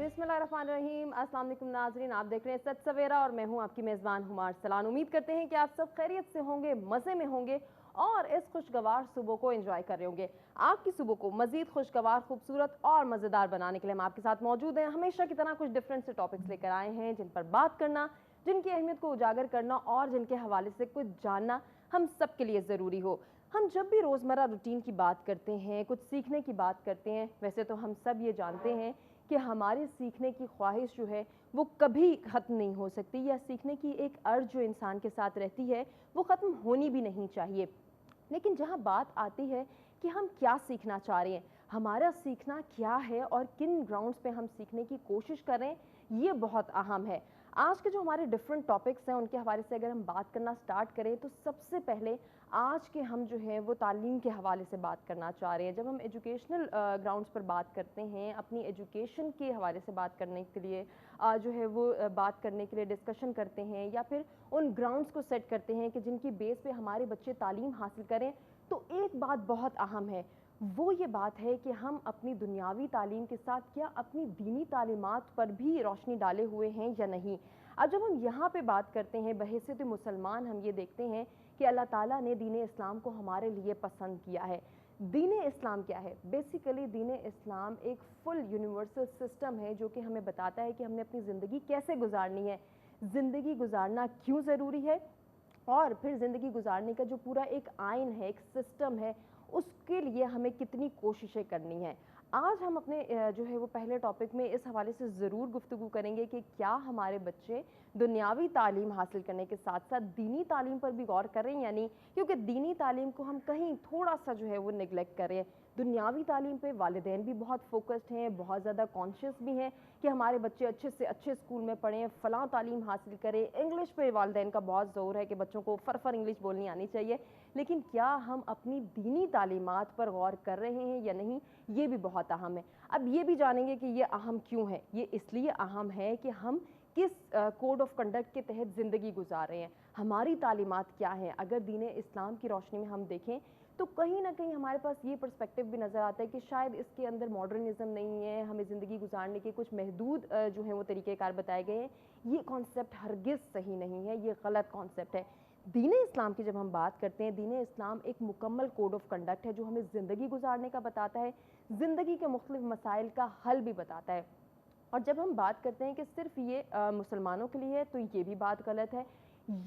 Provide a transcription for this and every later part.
बिस्मिल्लाहिर्रहमानिर्रहीम। अस्सलाम वालेकुम नाज़रीन, आप देख रहे हैं सच सवेरा और मैं हूं आपकी मेज़बान हुमार सलान। उम्मीद करते हैं कि आप सब खैरियत से होंगे, मज़े में होंगे और इस खुशगवार सुबह को एंजॉय कर रहे होंगे। आपकी सुबह को मज़ीद खुशगवार, खूबसूरत और मज़ेदार बनाने के लिए हम आपके साथ मौजूद हैं। हमेशा की तरह कुछ डिफरेंट से टॉपिक्स लेकर आए हैं जिन पर बात करना, जिनकी अहमियत को उजागर करना और जिनके हवाले से कुछ जानना हम सब के लिए ज़रूरी हो। हम जब भी रोज़मर्रा रूटीन की बात करते हैं, कुछ सीखने की बात करते हैं, वैसे तो हम सब ये जानते हैं कि हमारी सीखने की ख्वाहिश जो है वो कभी ख़त्म नहीं हो सकती, या सीखने की एक अर्ज जो इंसान के साथ रहती है वो ख़त्म होनी भी नहीं चाहिए। लेकिन जहाँ बात आती है कि हम क्या सीखना चाह रहे हैं, हमारा सीखना क्या है और किन ग्राउंड्स पे हम सीखने की कोशिश कर रहे हैं, ये बहुत अहम है। आज के जो हमारे डिफरेंट टॉपिक्स हैं उनके हवाले से अगर हम बात करना स्टार्ट करें तो सबसे पहले आज के हम जो है वो तालीम के हवाले से बात करना चाह रहे हैं। जब हम एजुकेशनल ग्राउंड्स पर बात करते हैं, अपनी एजुकेशन के हवाले से बात करने के लिए जो है वो बात करने के लिए डिस्कशन करते हैं, या फिर उन ग्राउंड्स को सेट करते हैं कि जिनकी बेस पे हमारे बच्चे तालीम हासिल करें, तो एक बात बहुत अहम है, वो ये बात है कि हम अपनी दुनियावी तालीम के साथ क्या अपनी दीनी तालीमात पर भी रोशनी डाले हुए हैं या नहीं। अब जब हम यहाँ पे बात करते हैं बहैसियत मुसलमान, हम ये देखते हैं कि अल्लाह ताला ने दीन इस्लाम को हमारे लिए पसंद किया है। दीन इस्लाम क्या है? बेसिकली दीन इस्लाम एक फुल यूनिवर्सल सिस्टम है जो कि हमें बताता है कि हमने अपनी ज़िंदगी कैसे गुजारनी है, ज़िंदगी गुजारना क्यों ज़रूरी है, और फिर ज़िंदगी गुजारने का जो पूरा एक आइन है, एक सिस्टम है, उसके लिए हमें कितनी कोशिशें करनी है। आज हम अपने जो है वो पहले टॉपिक में इस हवाले से ज़रूर गुफ्तगू करेंगे कि क्या हमारे बच्चे दुनियावी तालीम हासिल करने के साथ साथ दीनी तालीम पर भी गौर करें या नहीं, क्योंकि दीनी तालीम को हम कहीं थोड़ा सा जो है वो निगलेक्ट कर रहे हैं। दुनियावी तालीम पे वालिदैन भी बहुत फोकस्ड हैं, बहुत ज़्यादा कॉन्शियस भी हैं कि हमारे बच्चे अच्छे से अच्छे स्कूल में पढ़ें, फ़लाँ तालीम हासिल करें। इंग्लिश पे वालिदैन का बहुत ज़ोर है कि बच्चों को फर इंग्लिश बोलनी आनी चाहिए, लेकिन क्या हम अपनी दीनी तालीमात पर गौर कर रहे हैं या नहीं, ये भी बहुत अहम है। अब ये भी जानेंगे कि ये अहम क्यों है। ये इसलिए अहम है कि हम किस कोड ऑफ कंडक्ट के तहत ज़िंदगी गुजार रहे हैं, हमारी तालीमात क्या हैं। अगर दीन इस्लाम की रोशनी में हम देखें तो कहीं ना कहीं हमारे पास ये पर्सपेक्टिव भी नज़र आता है कि शायद इसके अंदर मॉडर्निज्म नहीं है, हमें ज़िंदगी गुजारने के कुछ महदूद जो हैं वो तरीक़ेकार बताए गए हैं। ये कॉन्सेप्ट हरगिज़ सही नहीं है, ये गलत कॉन्सेप्ट है। दीन इस्लाम की जब हम बात करते हैं, दीन इस्लाम एक मुकम्मल कोड ऑफ कंडक्ट है जो हमें ज़िंदगी गुजारने का बताता है, ज़िंदगी के मुख्तलिफ मसाइल का हल भी बताता है। और जब हम बात करते हैं कि सिर्फ ये मुसलमानों के लिए है, तो ये भी बात गलत है।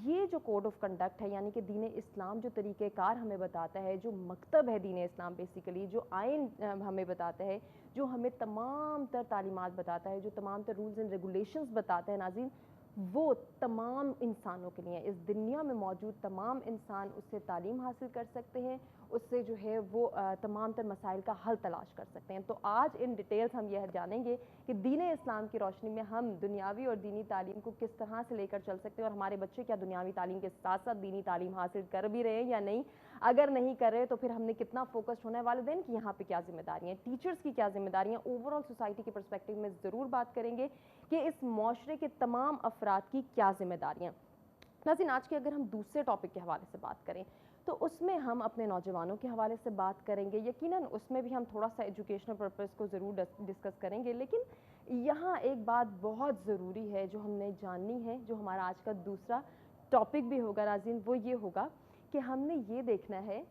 ये जो कोड ऑफ कंडक्ट है, यानी कि दीन इस्लाम जो तरीक़ेकार हमें बताता है, जो मकतब है दीन इस्लाम, बेसिकली जो आइन हमें बताता है, जो हमें तमाम तर तालीमात बताता है, जो तमाम तर रूल्स एंड रेगुलेशंस बताता है नाज़रीन, वो तमाम इंसानों के लिए, इस दुनिया में मौजूद तमाम इंसान उससे तालीम हासिल कर सकते हैं, उससे जो है वो तमाम तर मसाइल का हल तलाश कर सकते हैं। तो आज इन डिटेल्स हम यह जानेंगे कि दीन इस्लाम की रोशनी में हम दुनियावी और दीनी तालीम को किस तरह से लेकर चल सकते हैं, और हमारे बच्चे क्या दुनियावी तालीम के साथ साथ दीनी तालीम हासिल कर भी रहे हैं या नहीं। अगर नहीं कर रहे तो फिर हमने कितना फोकस्ड होना है, वालिदैन की यहाँ पे क्या जिम्मेदारियाँ, टीचर्स की क्या जिम्मेदारियाँ, ओवरऑल सोसाइटी के परस्पेक्टिव में ज़रूर बात करेंगे कि इस माशरे के तमाम अफराद की क्या जिम्मेदारियाँ। नाज़रीन, आज के अगर हम दूसरे टॉपिक के हवाले से बात करें तो उसमें हम अपने नौजवानों के हवाले से बात करेंगे। यकीनन उसमें भी हम थोड़ा सा एजुकेशनल पर्पस को ज़रूर डिस्कस करेंगे, लेकिन यहाँ एक बात बहुत ज़रूरी है जो हमने जाननी है, जो हमारा आज का दूसरा टॉपिक भी होगा नाज़रीन, वो ये होगा कि हमने ये देखना है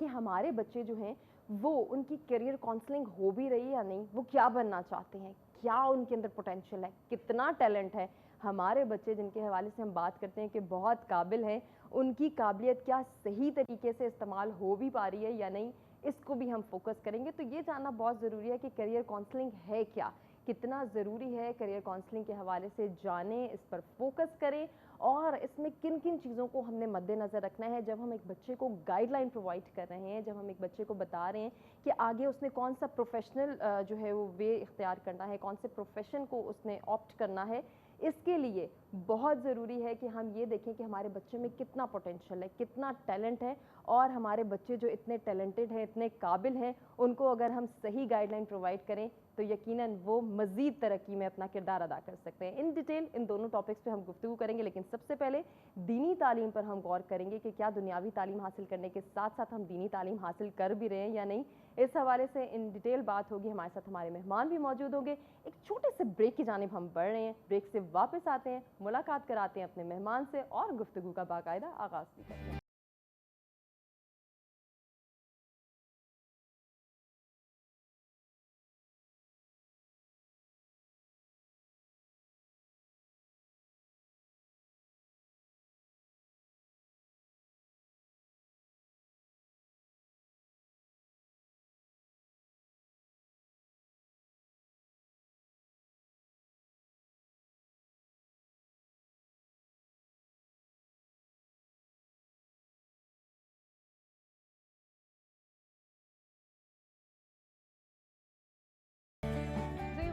कि हमारे बच्चे जो हैं वो उनकी करियर काउंसलिंग हो भी रही है या नहीं, वो क्या बनना चाहते हैं, क्या उनके अंदर पोटेंशियल है, कितना टैलेंट है। हमारे बच्चे जिनके हवाले से हम बात करते हैं कि बहुत काबिल हैं, उनकी काबिलियत क्या सही तरीके से इस्तेमाल हो भी पा रही है या नहीं, इसको भी हम फोकस करेंगे। तो ये जानना बहुत ज़रूरी है कि करियर काउंसलिंग है क्या, कितना ज़रूरी है करियर काउंसलिंग के हवाले से जानें, इस पर फोकस करें, और इसमें किन किन चीज़ों को हमने मद्देनज़र रखना है जब हम एक बच्चे को गाइडलाइन प्रोवाइड कर रहे हैं, जब हम एक बच्चे को बता रहे हैं कि आगे उसने कौन सा प्रोफेशनल जो है वो वे इख्तियार करना है, कौन से प्रोफेशन को उसने ऑप्ट करना है। इसके लिए बहुत ज़रूरी है कि हम ये देखें कि हमारे बच्चे में कितना पोटेंशियल है, कितना टैलेंट है, और हमारे बच्चे जो इतने टैलेंटेड हैं, इतने काबिल हैं, उनको अगर हम सही गाइडलाइन प्रोवाइड करें तो यकीनन वो मज़ीद तरक्की में अपना किरदार अदा कर सकते हैं। इन डिटेल इन दोनों टॉपिक्स पे हम गुफ्तगू करेंगे, लेकिन सबसे पहले दीनी तालीम पर हम गौर करेंगे कि क्या दुनियावी तालीम हासिल करने के साथ साथ हम दीनी तालीम हासिल कर भी रहे हैं या नहीं। इस हवाले से इन डिटेल बात होगी। हमारे साथ हमारे मेहमान भी मौजूद होंगे। एक छोटे से ब्रेक की जानिब हम बढ़ रहे हैं, ब्रेक से वापस आते हैं, मुलाकात कराते हैं अपने मेहमान से और गुफ्तगू का बाकायदा आगाज़ भी करते हैं।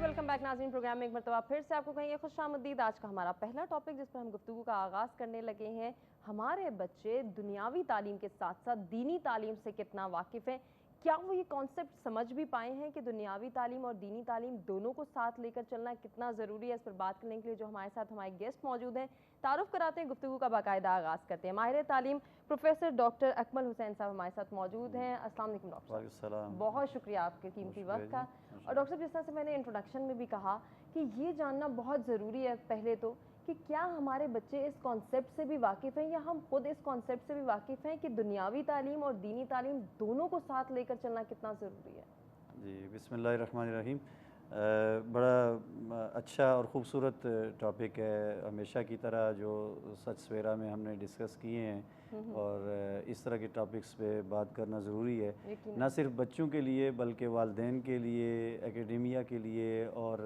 वेलकम बैक नाज़रीन, प्रोग्राम में एक मरतबा फिर से आपको कहेंगे खुशामदीद। आज का हमारा पहला टॉपिक जिस पर हम गुफ्तगू का आगाज़ करने लगे हैं, हमारे बच्चे दुनियावी तालीम के साथ साथ दीनी तालीम से कितना वाकिफ़ हैं, क्या वो ये कॉन्सेप्ट समझ भी पाए हैं कि दुनियावी तालीम और दीनी तालीम दोनों को साथ लेकर चलना कितना ज़रूरी है। इस पर बात करने के लिए जो हमारे साथ हमारे गेस्ट मौजूद हैं, तारुफ कराते हैं, गुफ्तगू का बाकायदा आगाज़ करते हैं। माहिर तालीम प्रोफेसर डॉक्टर अकमल हुसैन साहब हमारे साथ मौजूद हैं। अस्सलाम वालेकुम डॉक्टर साहब, बहुत शुक्रिया आपके कीमती वक्त का। और डॉक्टर साहब, जिस तरह से मैंने इंट्रोडक्शन में भी कहा कि ये जानना बहुत ज़रूरी है पहले तो कि क्या हमारे बच्चे इस कॉन्सेप्ट से भी वाकिफ़ हैं या हम खुद इस कॉन्सेप्ट से भी वाकिफ़ हैं कि दुनियावी तालीम और दीनी तालीम दोनों को साथ लेकर चलना कितना ज़रूरी है। जी, बिस्मिल्लाहिर्रहमानिर्रहीम। बड़ा अच्छा और ख़ूबसूरत टॉपिक है। हमेशा की तरह जो सच सवेरा में हमने डिस्कस किए हैं और इस तरह के टॉपिक्स पे बात करना ज़रूरी है, ना सिर्फ बच्चों के लिए बल्कि वालिदैन के लिए, एकेडेमिया के लिए और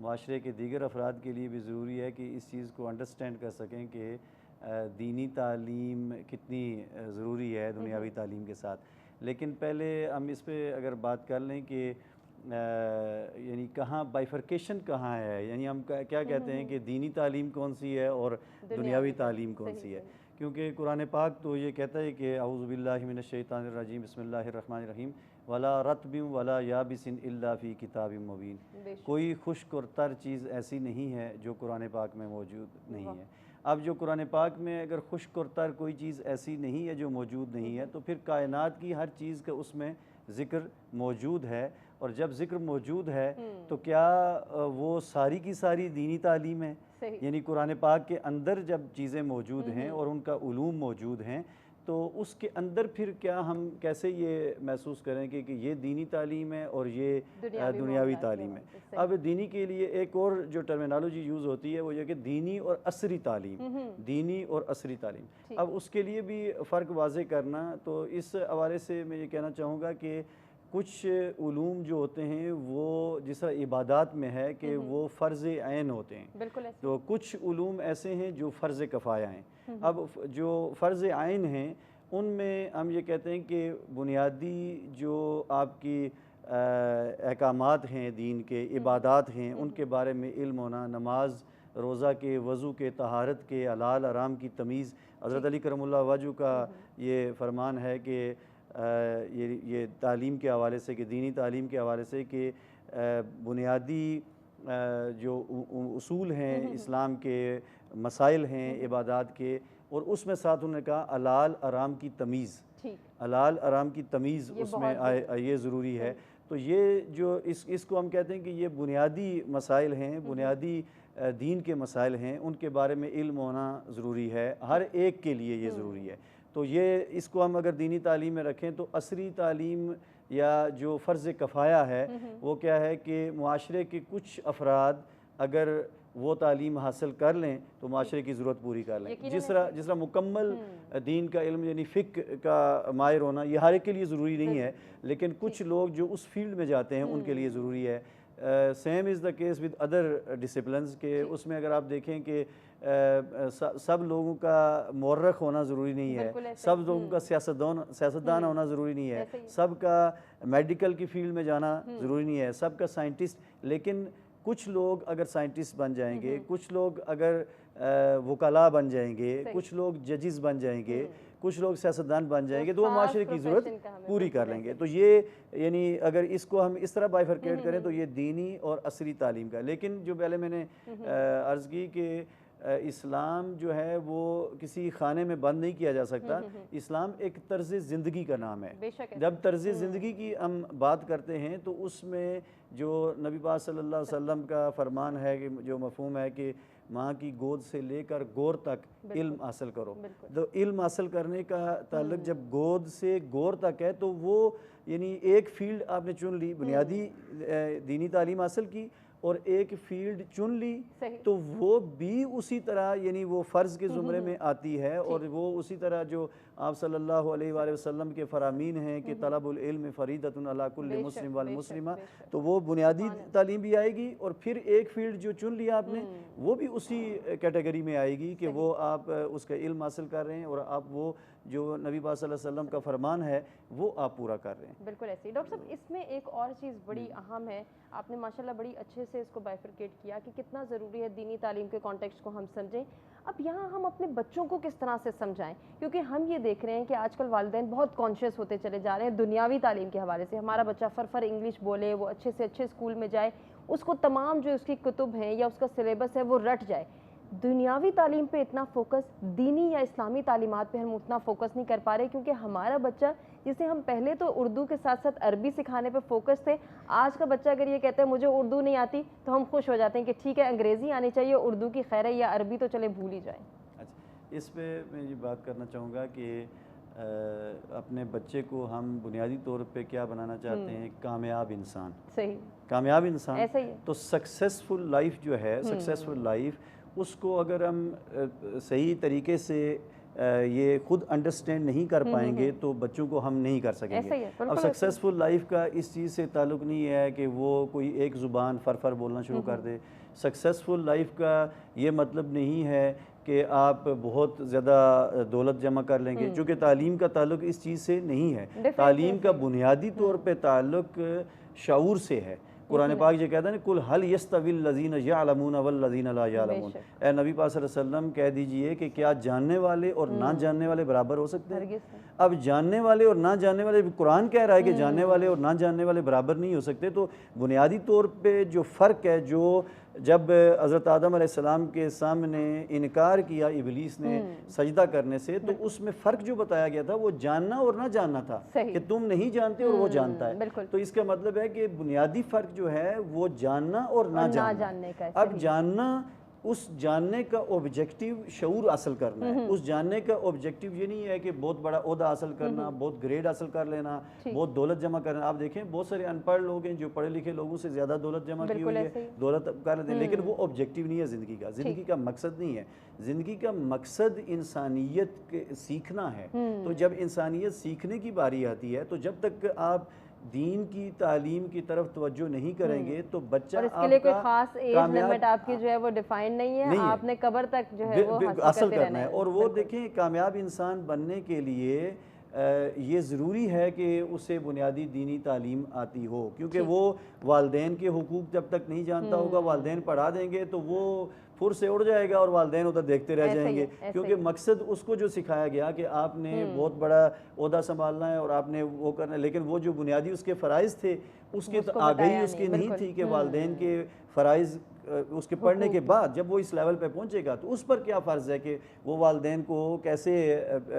माशरे के दीगर अफराद के लिए भी ज़रूरी है कि इस चीज़ को अंडरस्टैंड कर सकें कि दीनी तालीम कितनी ज़रूरी है दुनियावी तालीम के साथ। लेकिन पहले हम इस पे अगर बात कर लें कि यानी कहाँ बाइफर्केशन कहाँ है, यानी हम क्या कहते हैं कि दीनी तालीम कौन सी है और दुनियावी तालीम कौन सी है। क्योंकि कुरान पाक तो ये कहता है कि औज़ु बिल्लाहि मिनश शैतानिर रजीम बिस्मिल्लाहिर्रहमानिर्रहीम वला रत्बिन वला याबिसिन इल्ला फ़ी किताबिम मुबीन। कोई खुश्क और तर चीज़ ऐसी नहीं है जो कुरान पाक में मौजूद नहीं है। अब जो कुरान पाक में अगर खुश्क और तर कोई चीज़ ऐसी नहीं है जो मौजूद नहीं है, तो फिर कायनात की हर चीज़ का उसमें ज़िक्र मौजूद है। और जब ज़िक्र मौजूद है तो क्या वो सारी की सारी दीनी तालीम है? यानी कुरान पाक के अंदर जब चीज़ें मौजूद हैं और उनका उलूम मौजूद हैं, तो उसके अंदर फिर क्या हम कैसे ये महसूस करें कि ये दीनी तालीम है और ये दुनियावी तालीम है। अब दीनी के लिए एक और जो टर्मिनोलॉजी यूज़ होती है वो ये कि दीनी और असरी तालीम, दीनी और असरी तालीम। अब उसके लिए भी फ़र्क वाज़े करना, तो इस हवाले से मैं ये कहना चाहूँगा कि कुछ उलूम जो होते हैं वो जिस तरह इबादत में है कि वो फ़र्ज़ ऐन होते हैं, तो कुछ उलूम ऐसे हैं जो फ़र्ज़ कफ़ाया हैं। अब जो फ़र्ज़ ऐन हैं उनमें हम ये कहते हैं कि बुनियादी जो आपकी अहकामात हैं दीन के, इबादत हैं, उनके बारे में इल्म होना, नमाज रोज़ा के, वज़ू के, तहारत के, हलाल हराम की तमीज़। हज़रत अली करमुल्लाह वजहू का ये फरमान है कि ये तालीम के हवाले से, कि दीनी तालीम के हवाले से कि बुनियादी जो उसूल हैं इस्लाम के, मसाइल हैं इबादत के, और उसमें साथ उन्होंने कहा हलाल हराम की तमीज़, हलाल हराम की तमीज़ उसमें ये ज़रूरी है। तो ये जो इसको हम कहते हैं कि ये बुनियादी मसाइल हैं, बुनियादी दीन के मसाइल हैं, उनके बारे में इल्म होना ज़रूरी है, हर एक के लिए ये ज़रूरी है। तो ये इसको हम अगर दीनी तालीम में रखें तो असरी तालीम या जो फ़र्ज़ कफ़ाया है वो क्या है कि मुआशरे के कुछ अफराद अगर वो तालीम हासिल कर लें तो माशरे की ज़रूरत पूरी कर लें। जिस तरह मुकम्मल दीन का इल्म यानी फ़िक़्ह का माहिर होना ये हर एक के लिए ज़रूरी नहीं है, लेकिन कुछ लोग जो उस फील्ड में जाते हैं उनके लिए ज़रूरी है। Same is the case with other disciplines के, उसमें अगर आप देखें कि सब लोगों का मौर्रख होना ज़रूरी नहीं है, सब लोगों का सियासतदान होना ज़रूरी नहीं है, सबका मेडिकल की फील्ड में जाना ज़रूरी नहीं है, सबका साइंटिस्ट। लेकिन कुछ लोग अगर साइंटिस्ट बन जाएंगे, कुछ लोग अगर वकला बन जाएंगे, कुछ लोग जजेस बन जाएंगे, कुछ लोग सियासतदान बन जाएंगे, तो वो माशरे की ज़रूरत पूरी कर लेंगे। तो ये यानी अगर इसको हम इस तरह बाइफरकेट करें तो ये दीनी और असरी तालीम का। लेकिन जो पहले मैंने अर्ज़ की कि इस्लाम जो है वो किसी खाने में बंद नहीं किया जा सकता। इस्लाम एक तर्ज़ ज़िंदगी का नाम है। जब तर्ज़ ज़िंदगी की हम बात करते हैं तो उसमें जो नबी पाक सल्लल्लाहु अलैहि वसल्लम का फरमान है कि जो मफ़हूम है कि माँ की गोद से लेकर गोर तक इल्म हासिल करो। तो इल्म हासिल करने का ताल्लुक जब गोद से गोर तक है तो वो यानी एक फ़ील्ड आपने चुन ली, बुनियादी दीनी तालीम हासिल की, और एक फ़ील्ड चुन ली तो वो भी उसी तरह यानी वो फ़र्ज़ के ज़ुमरे में आती है। और वो उसी तरह जो आप सल्लल्लाहु अलैहि वसल्लम के फ़रामीन हैं कि तलबुल इल्म फ़रीदतुन अला कुल्लि मुस्लिम वल मुस्लिमा, तो वो बुनियादी तालीम भी आएगी। और फिर एक फ़ील्ड जो चुन लिया आपने वो भी उसी कैटेगरी में आएगी कि वो आप उसका इल्म हासिल कर रहे हैं और आप वो जो नबी पाक सल्लल्लाहु अलैहि वसल्लम का फरमान है वो आप पूरा कर रहे हैं। बिल्कुल ऐसे ही। डॉक्टर साहब, इसमें एक और चीज़ बड़ी अहम है, आपने माशाल्लाह बड़ी अच्छे से इसको बाइफरकेट किया कि कितना ज़रूरी है दीनी तालीम के कॉन्टेक्स्ट को हम समझें। अब यहाँ हम अपने बच्चों को किस तरह से समझाएं, क्योंकि हम ये देख रहे हैं कि आजकल वालिदैन बहुत कॉन्शियस होते चले जा रहे हैं दुनियावी तालीम के हवाले से। हमारा बच्चा फर इंग्लिश बोले, वो अच्छे से अच्छे स्कूल में जाए, उसको तमाम जो उसकी कुतुब हैं या उसका सिलेबस है वो रट जाए। दुनियावी तालीम पे इतना फोकस, दीनी या इस्लामी तालीमात पे हम उतना फोकस नहीं कर पा रहे, क्योंकि हमारा बच्चा, जिसे हम पहले तो उर्दू के साथ साथ अरबी सिखाने पे फोकस थे, आज का बच्चा अगर ये कहता है मुझे उर्दू नहीं आती तो हम खुश हो जाते हैं कि ठीक है अंग्रेज़ी आनी चाहिए, उर्दू की खैर है, या अरबी तो चले भूल ही जाए। अच्छा, इस पे मैं ये बात करना चाहूँगा कि अपने बच्चे को हम बुनियादी तौर पे क्या बनाना चाहते हैं, कामयाब इंसान। सही, कामयाब इंसान ऐसा ही है। तो सक्सेसफुल लाइफ जो है, सक्सेसफुल लाइफ उसको अगर हम सही तरीके से ये खुद अंडरस्टैंड नहीं कर पाएंगे तो बच्चों को हम नहीं कर सकेंगे। अब सक्सेसफुल लाइफ का इस चीज़ से ताल्लुक़ नहीं है कि वो कोई एक ज़ुबान फर बोलना शुरू कर दे। सक्सेसफुल लाइफ का ये मतलब नहीं है कि आप बहुत ज़्यादा दौलत जमा कर लेंगे, क्योंकि तालीम का ताल्लुक़ इस चीज़ से नहीं है। तालीम का बुनियादी तौर पे ताल्लुक़ शऊर से है। कुरान पाक ये कहता है ना, कुल हल यस्तविल लज़ीना यअलमून वल लज़ीना ला यअलमून। ए नबी पाक सल्लल्लाहु अलैहि वसल्लम कह दीजिए कि क्या जानने वाले और ना जानने वाले बराबर हो सकते हैं? अब जानने वाले और ना जानने वाले, कुरान कह रहा है कि जानने वाले और ना जानने वाले बराबर नहीं हो सकते। तो बुनियादी तौर पे जो फ़र्क है, जो जब हज़रत आदम अलैहिस्सलाम के सामने इनकार किया इबलीस ने सजदा करने से, तो उसमें फ़र्क जो बताया गया था वो जानना और ना जानना था, कि तुम नहीं जानते और वो जानता है। तो इसका मतलब है कि बुनियादी फ़र्क जो है वो जानना और ना जानने का। अब जानना, उस जानने का ऑब्जेक्टिव शऊर हासिल करना है। उस जानने का ऑब्जेक्टिव ये नहीं है कि बहुत बड़ा ओहदा हासिल करना, बहुत ग्रेड हासिल कर लेना, बहुत दौलत जमा करना। आप देखें बहुत सारे अनपढ़ लोग हैं जो पढ़े लिखे लोगों से ज़्यादा दौलत जमा की हुई है, दौलत कर लेते हैं, लेकिन वो ऑब्जेक्टिव नहीं है ज़िंदगी का। ज़िंदगी का मकसद नहीं है। ज़िंदगी का मकसद इंसानियत के सीखना है। तो जब इंसानियत सीखने की बारी आती है, तो जब तक आप दीन की तालीम की तरफ तवज्जो नहीं करेंगे तो बच्चा, और इसके लिए कोई खास एज लिमिट आपकी जो है वो डिफाइन नहीं है, आपने कब्र तक जो है वो हासिल करना है। और वो देखें, कामयाब इंसान बनने के लिए ये ज़रूरी है कि उसे बुनियादी दीनी तालीम आती हो, क्योंकि वो वालदैन के हुकूक जब तक नहीं जानता होगा, वालदैन पढ़ा देंगे तो वो फुर से उड़ जाएगा और वालदैन उधर देखते रह जाएंगे, क्योंकि मकसद उसको जो सिखाया गया कि आपने बहुत बड़ा ओहदा संभालना है और आपने वो करना है, लेकिन वो जो बुनियादी उसके फ़राइज़ थे उसके तो आगाही उसकी नहीं थी कि वालदैन के फ़राइज़ उसके पढ़ने के बाद जब वो इस लेवल पे पहुंचेगा तो उस पर क्या फ़र्ज़ है कि वो वालदैन को कैसे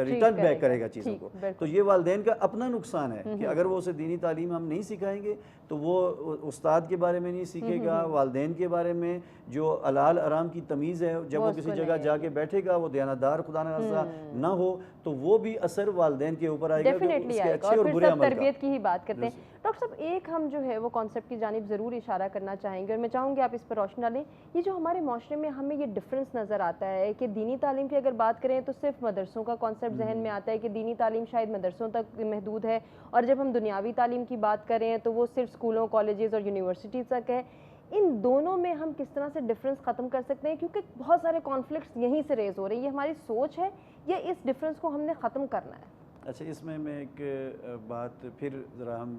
रिटर्न बैक करेगा चीज़ों को। तो ये वालदैन का अपना नुकसान है कि अगर वो उसे दीनी तालीम हम नहीं सिखाएंगे तो वो उस्ताद के बारे में नहीं सीखेगा, वालदैन के बारे में जो हलाल हराम की तमीज़ है, जब वो किसी जगह जाके बैठेगा, वो दयानतदार खुदा न हो, तो वो भी असर वालदैन के ऊपर आएगा। डेफिनेटली आएगा। और फिर सब तरबियत की ही बात करते हैं। डॉक्टर साहब, एक हम जो है वो कॉन्सेप्ट की जानिब ज़रूर इशारा करना चाहेंगे और मैं चाहूँगी आप इस पर रोशनी डालें। ये जो हमारे माशरे में हमें ये डिफरेंस नज़र आता है कि दीनी तालीम की अगर बात करें तो सिर्फ मदरसों का कॉन्सेप्ट जहन में आता है कि दीनी तालीम शायद मदरसों तक महदूद है, और जब हम दुनियावी तालीम की बात करें तो वो सिर्फ स्कूलों, कॉलेजेस और यूनिवर्सिटीज़ तक है। इन दोनों में हम किस तरह से डिफरेंस ख़त्म कर सकते हैं, क्योंकि बहुत सारे कॉन्फ्लिक्ट्स यहीं से रेज़ हो रहे हैं। ये हमारी सोच है या इस डिफरेंस को हमने ख़त्म करना है? अच्छा, इसमें मैं एक बात फिर ज़रा हम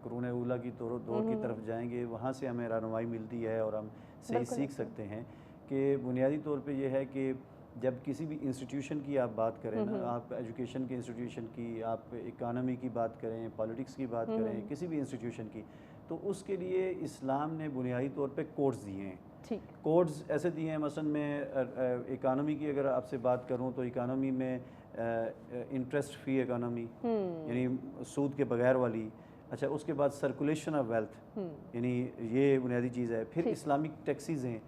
कुरून ऊला की दौर की तरफ जाएंगे, वहाँ से हमें रहनुमाई मिलती है और हम सही सीख सकते हैं کہ بنیادی طور پہ یہ ہے کہ جب کسی بھی انسٹیٹیوشن کی آپ بات کریں نا، آپ ایجوکیشن کے انسٹیٹیوشن کی، آپ اکانومی کی بات کریں، پالیٹکس کی بات کریں، کسی بھی انسٹیٹیوشن کی، تو اس کے لیے اسلام نے بنیادی طور پہ کوڈز دیے ہیں. کوڈز ایسے دیے ہیں، مثلا میں اکانومی کی اگر آپ سے بات کروں تو اکانومی میں انٹرسٹ فری اکانومی، یعنی سود کے بغیر والی. اچھا، اس کے بعد سرکولیشن آف ویلتھ، یعنی یہ بنیادی چیز ہے. پھر اسلامک ٹیکسیز ہیں.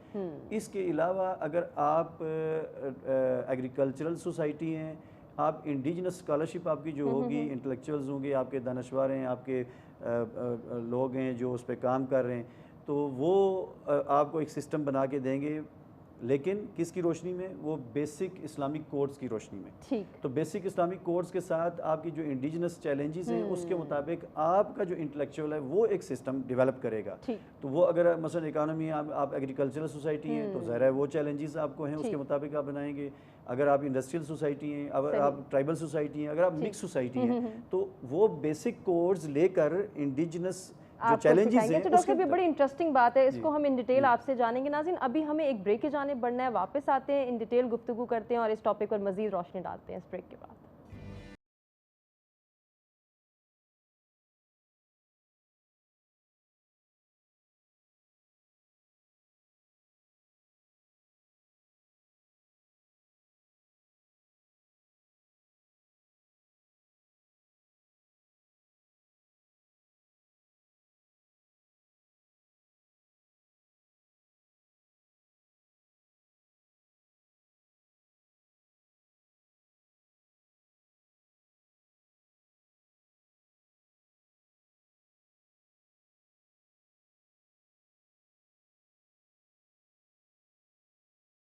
اس کے علاوہ اگر آپ ایگریکلچرل سوسائٹی ہیں، آپ انڈیجنس اسکالرشپ آپ کی جو ہوگی، انٹلیکچوئلز ہوں گے، آپ کے دانشور ہیں، آپ کے لوگ ہیں جو اس پہ کام کر رہے ہیں، تو وہ آپ کو ایک سسٹم بنا کے دیں گے، لیکن کس کی روشنی میں؟ وہ بیسک اسلامک کوڈز کی روشنی میں. تو بیسک اسلامک کوڈز کے ساتھ آپ کی جو انڈیجنس چیلنجز ہیں اس کے مطابق آپ کا جو انٹلیکچوئل ہے وہ ایک سسٹم ڈیولپ کرے گا. تو وہ اگر مثلا اکانومی آپ ایگریکلچرل سوسائٹی ہیں تو ظاہر ہے وہ چیلنجز آپ کو ہیں، اس کے مطابق آپ بنائیں گے. اگر آپ انڈسٹریل سوسائٹی ہیں، اگر آپ ٹرائبل سوسائٹی ہیں، اگر آپ مکس سوسائٹی ہیں، تو وہ بیسک کوڈز لے کر انڈیجنس جو چیلنجز ہیں. تو ڈاکٹر صاحب یہ بڑی انٹرسٹنگ بات ہے، اس کو ہم ان ڈیٹیل آپ سے جانیں گے. ناظرین ابھی ہمیں ایک بریک کی جانب بڑھنا ہے، واپس آتے ہیں، ان ڈیٹیل گفتگو کرتے ہیں اور اس ٹاپک پر مزید روشنی ڈالتے ہیں اس بریک کے بعد.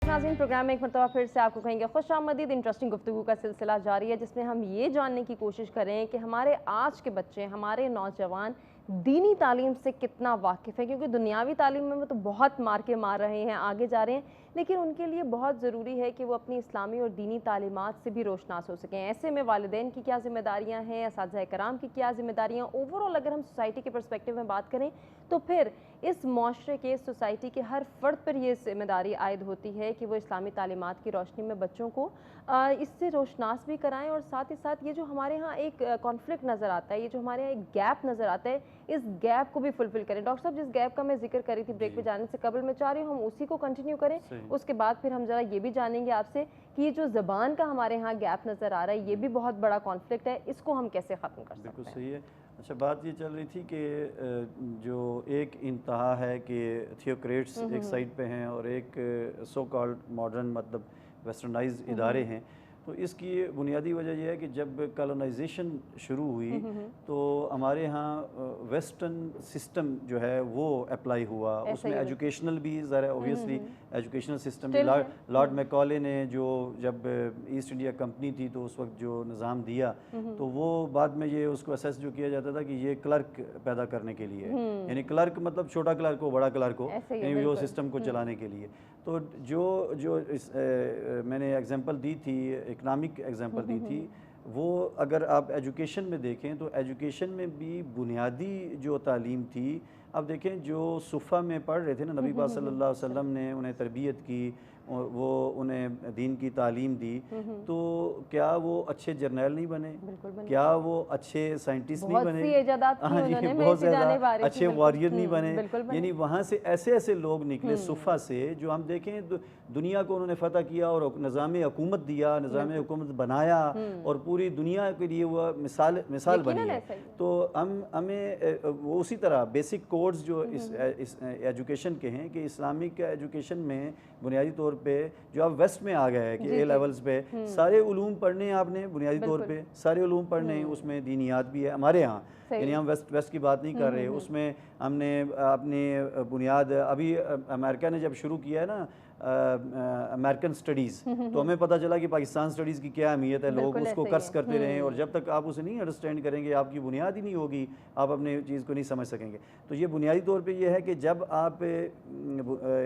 ناظرین پروگرام میں ایک مرتبہ پھر سے آپ کو کہیں گے خوش آمدید. انٹرسٹنگ گفتگو کا سلسلہ جاری ہے جس میں ہم یہ جاننے کی کوشش کریں کہ ہمارے آج کے بچے، ہمارے نوجوان دینی تعلیم سے کتنا واقف ہے، کیونکہ دنیاوی تعلیم میں وہ تو بہت مار کے مار رہے ہیں، آگے جا رہے ہیں، لیکن ان کے لیے بہت ضروری ہے کہ وہ اپنی اسلامی اور دینی تعلیمات سے بھی روشناس ہو سکیں. ایسے میں والدین کی کیا ذمہ داریاں ہیں، اساتذہ کرام کی کیا ذمہ داریاں، اوورآل اگر ہم سوسائٹی کے پرسپیکٹیو میں بات کریں تو پھر اس معاشرے کے، سوسائٹی کے ہر فرد پر یہ ذمہ داری عائد ہوتی ہے کہ وہ اسلامی تعلیمات کی روشنی میں بچوں کو اس سے روشناس بھی کرائیں، اور ساتھ ہی ساتھ یہ جو ہمارے ہاں ایک کانفلکٹ نظر آتا ہے، یہ جو ہمارے ہاں ایک گیپ نظر آتا ہے، اس گیپ کو بھی فلفل کریں. ڈاکٹر صاحب جس گیپ کا میں ذکر کری تھی بریک پہ جانے سے قبل، میں چاہ رہی ہوں ہم اسی کو کنٹینیو کریں. اس کے بعد پھر ہم ذرا یہ بھی جانیں گے آپ سے کہ یہ جو زبان کا ہمارے ہاں گیپ نظر آ رہا ہے، یہ بھی بہت بڑا کانفلکٹ ہے، اس کو ہم کیسے ختم کر سکتے ہیں؟ بالکل صحیح ہے. اچھا، بات یہ چل رہی تھی کہ جو ایک انتہا ہے کہ تھیوکریٹس ایک سائڈ پہ ہیں اور ایک سو کالڈ ماڈرن مطلب ویسٹرنائز ادارے ہیں. تو اس کی بنیادی وجہ یہ ہے کہ جب کالونائزیشن شروع ہوئی تو ہمارے ہاں ویسٹرن سسٹم جو ہے وہ اپلائی ہوا. اس میں ایجوکیشنل بھی ذرا اوبیسلی ایجوکیشنل سسٹم بھی لارڈ میکالے نے جو جب ایسٹ انڈیا کمپنی تھی تو اس وقت جو نظام دیا تو وہ بعد میں یہ اس کو اسیس جو کیا جاتا تھا کہ یہ کلرک پیدا کرنے کے لیے، یعنی کلرک مطلب چھوٹا کلرک ہو بڑا کلرک ہو، یعنی وہ سسٹم کو چلانے کے لیے. تو جو میں نے ایگزامپل دی تھی، اکنامک ایگزامپل دی تھی، وہ اگر آپ ایجوکیشن میں دیکھیں تو ایجوکیشن میں بھی بنیادی جو تعلیم تھی، اب دیکھیں جو صفہ میں پڑھ رہے تھے نا، نبی پاک صلی اللہ علیہ وسلم نے انہیں تربیت کی، وہ انہیں دین کی تعلیم دی، تو کیا وہ اچھے جرنیل نہیں بنے؟ کیا وہ اچھے سائنٹسٹ نہیں بنے؟ ہاں جی، بہت زیادہ اچھے واریر نہیں بنے. یعنی وہاں سے ایسے ایسے لوگ نکلے صفہ سے جو ہم دیکھیں دنیا کو انہوں نے فتح کیا اور نظام حکومت دیا، نظام حکومت بنایا اور پوری دنیا کے لیے وہ مثال بنی ہے. تو ہمیں وہ اسی طرح بیسک کوڈز جو اس ایجوکیشن کے ہیں کہ اسلامک ایجوکیشن میں بنیادی طور پہ جو آپ ویسٹ میں آ گئے ہیں کہ اے لیولز پہ سارے علوم پڑھنے ہیں آپ نے، بنیادی طور پہ سارے علوم پڑھنے ہیں، اس میں دینیات بھی ہے ہمارے ہاں، یعنی ہم ویسٹ کی بات نہیں کر رہے. اس میں ہم نے اپنی بنیاد ابھی امریکہ نے جب شروع کیا ہے نا امریکن سٹڈیز، تو ہمیں پتہ چلا کہ پاکستان سٹڈیز کی کیا اہمیت ہے. لوگ اس کو قرض کرتے رہے اور جب تک آپ اسے نہیں انڈرسٹینڈ کریں گے، آپ کی بنیاد ہی نہیں ہوگی، آپ اپنے چیز کو نہیں سمجھ سکیں گے. تو یہ بنیادی طور پہ یہ ہے کہ جب آپ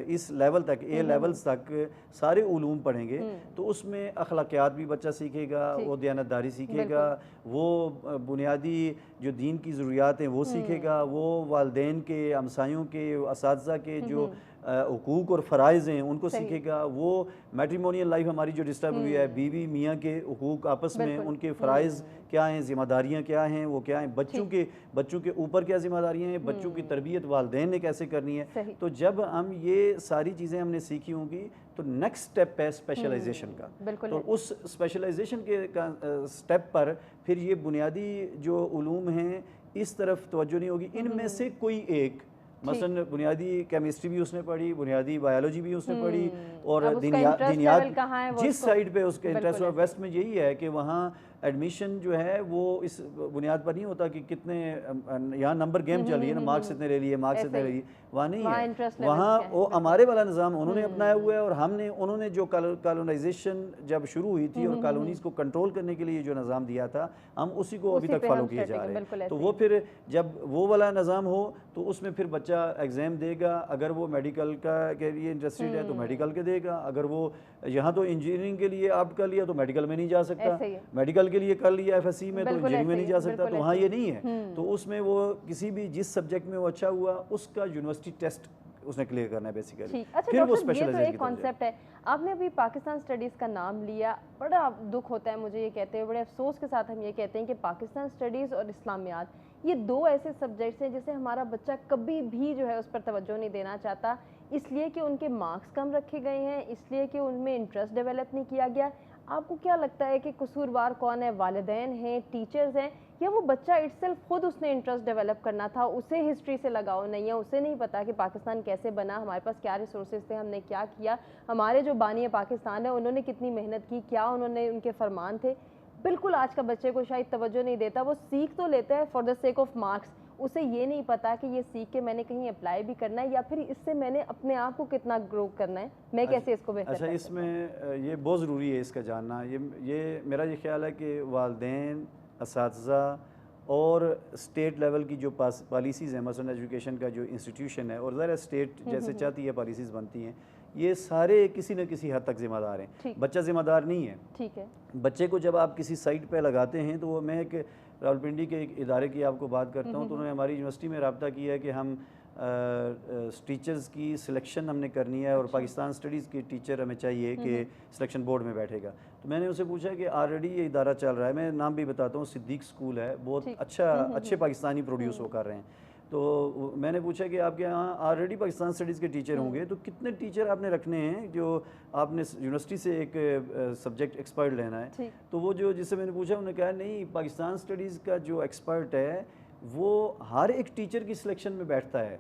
اس لیول تک، اے لیولز تک سارے علوم پڑھیں گے تو اس میں اخلاقیات بھی بچہ سیکھے گا، وہ دیانتداری سیکھے گا، وہ بنیادی جو دین کی ضروریات ہیں وہ سیکھے گا، وہ والدین کے، ہمسایوں کے، اساتذہ کے جو حقوق اور فرائض ہیں ان کو سیکھے گا. وہ میٹریمونیل لائف ہماری جو ڈسٹرب ہوئی ہے, بیوی میاں کے حقوق آپس میں, ان کے فرائض کیا ہیں, ذمہ داریاں کیا ہیں, وہ کیا ہیں, بچوں کے اوپر کیا ذمہ داریاں ہیں, بچوں کی تربیت والدین نے کیسے کرنی ہے. تو جب ہم یہ ساری چیزیں ہم نے سیکھی ہوں گی تو نیکسٹ سٹیپ ہے اسپیشلائزیشن کا. تو اس اسپیشلائزیشن کے سٹیپ پر پھر یہ بنیادی جو علوم ہیں اس طرف توجہ نہیں ہوگی. ان میں سے کوئی ایک, مثلا بنیادی کیمسٹری بھی اس نے پڑھی, بنیادی بایولوجی بھی اس نے پڑھی, اور دینیات جس سائڈ پہ اس کا انٹرسٹ ہوا. ویسٹ میں یہی ہے کہ وہاں ایڈمیشن جو ہے وہ اس بنیاد پر نہیں ہوتا کہ کتنے, یہاں نمبر گیم چل رہی ہے نا, مارکس اتنے لے لیے, مارکس اتنے لے لیے, وہاں نہیں ہے. وہاں وہ ہمارے والا نظام انہوں نے اپنایا ہوا ہے, اور انہوں نے جو کالونائزیشن جب شروع ہوئی تھی اور کالونیز کو کنٹرول کرنے کے لیے جو نظام دیا تھا, ہم اسی کو ابھی تک فالو کیے جا رہے ہیں. تو وہ پھر جب وہ والا نظام ہو تو اس میں پھر بچہ ایگزام دے گا, اگر وہ میڈیکل کا کے لیے انٹرسٹڈ ہے تو میڈیکل کے دے گا, اگر وہ یہاں تو انجینئرنگ کے لیے آپٹ کر لیا تو میڈیکل میں نہیں جا سکتا, میڈیکل کے لیے کر لیا ایف ایس سی میں تو انجینئرنگ میں نہیں جا سکتا. تو وہاں یہ نہیں ہے. تو اس میں وہ کسی بھی جس سبجیکٹ میں وہ اچھا ہوا اس کا یونیورسٹی ٹیسٹ اس نے کلیئر کرنا ہے بیسیکلی. پھر وہ اسپیشلائزیشن کی کانسیپٹ ہے. آپ نے ابھی پاکستان اسٹڈیز کا نام لیا, بڑا دکھ ہوتا ہے مجھے یہ کہتے ہوئے, بڑے افسوس کے ساتھ ہم یہ کہتے ہیں کہ پاکستان اسٹڈیز اور اسلامیات یہ دو ایسے سبجیکٹس ہیں جسے ہمارا بچہ کبھی بھی جو ہے اس پر توجہ نہیں دینا چاہتا, اس لیے کہ ان کے مارکس کم رکھے گئے ہیں, اس لیے کہ ان میں انٹرسٹ ڈیولپ نہیں کیا گیا. آپ کو کیا لگتا ہے کہ قصوروار کون ہے, والدین ہیں, ٹیچرز ہیں, یا وہ بچہ اٹ سیلف خود اس نے انٹرسٹ ڈیولپ کرنا تھا, اسے ہسٹری سے لگاؤ نہیں ہے, اسے نہیں پتا کہ پاکستان کیسے بنا, ہمارے پاس کیا ریسورسز تھے, ہم نے کیا کیا, ہمارے جو بانی پاکستان ہے انہوں نے کتنی محنت کی, کیا انہوں نے ان کے فرمان تھے. بالکل آج کا بچے کو شاید توجہ نہیں دیتا, وہ سیکھ تو لیتا ہے for the sake of marks, اسے یہ نہیں پتا کہ یہ سیکھ کے میں نے کہیں اپلائی بھی کرنا ہے, یا پھر اس سے میں نے اپنے آپ کو کتنا گرو کرنا ہے, میں کیسے اس کو بہتر. اچھا, اس میں یہ بہت ضروری ہے اس کا جاننا. یہ میرا یہ خیال ہے کہ والدین, اساتذہ اور اسٹیٹ لیول کی جو پالیسیز ہیں, مثلا ایجوکیشن کا جو انسٹیٹیوشن ہے, اور ظاہر اسٹیٹ جیسے چاہتی ہے پالیسیز بنتی ہیں, یہ سارے کسی نہ کسی حد تک ذمہ دار ہیں. بچہ ذمہ دار نہیں ہے. ٹھیک ہے. بچے کو جب آپ کسی سائٹ پہ لگاتے ہیں تو وہ, میں ایک راولپنڈی کے ایک ادارے کی آپ کو بات کرتا ہوں, تو انہوں نے ہماری یونیورسٹی میں رابطہ کیا ہے کہ ہم ٹیچرز کی سلیکشن ہم نے کرنی ہے, اور پاکستان اسٹڈیز کے ٹیچر ہمیں چاہیے کہ سلیکشن بورڈ میں بیٹھے گا. تو میں نے اسے پوچھا کہ آلریڈی یہ ادارہ چل رہا ہے, میں نام بھی بتاتا ہوں, صدیق اسکول ہے, بہت اچھے پاکستانی پروڈیوس وہ کر رہے ہیں. تو میں نے پوچھا کہ آپ کے یہاں آلریڈی پاکستان اسٹڈیز کے ٹیچر ہوں گے, تو کتنے ٹیچر آپ نے رکھنے ہیں جو آپ نے یونیورسٹی سے ایک سبجیکٹ ایکسپرٹ لینا ہے. تو وہ جو جس سے میں نے پوچھا, انہوں نے کہا نہیں, پاکستان اسٹڈیز کا جو ایکسپرٹ ہے وہ ہر ایک ٹیچر کی سلیکشن میں بیٹھتا ہے.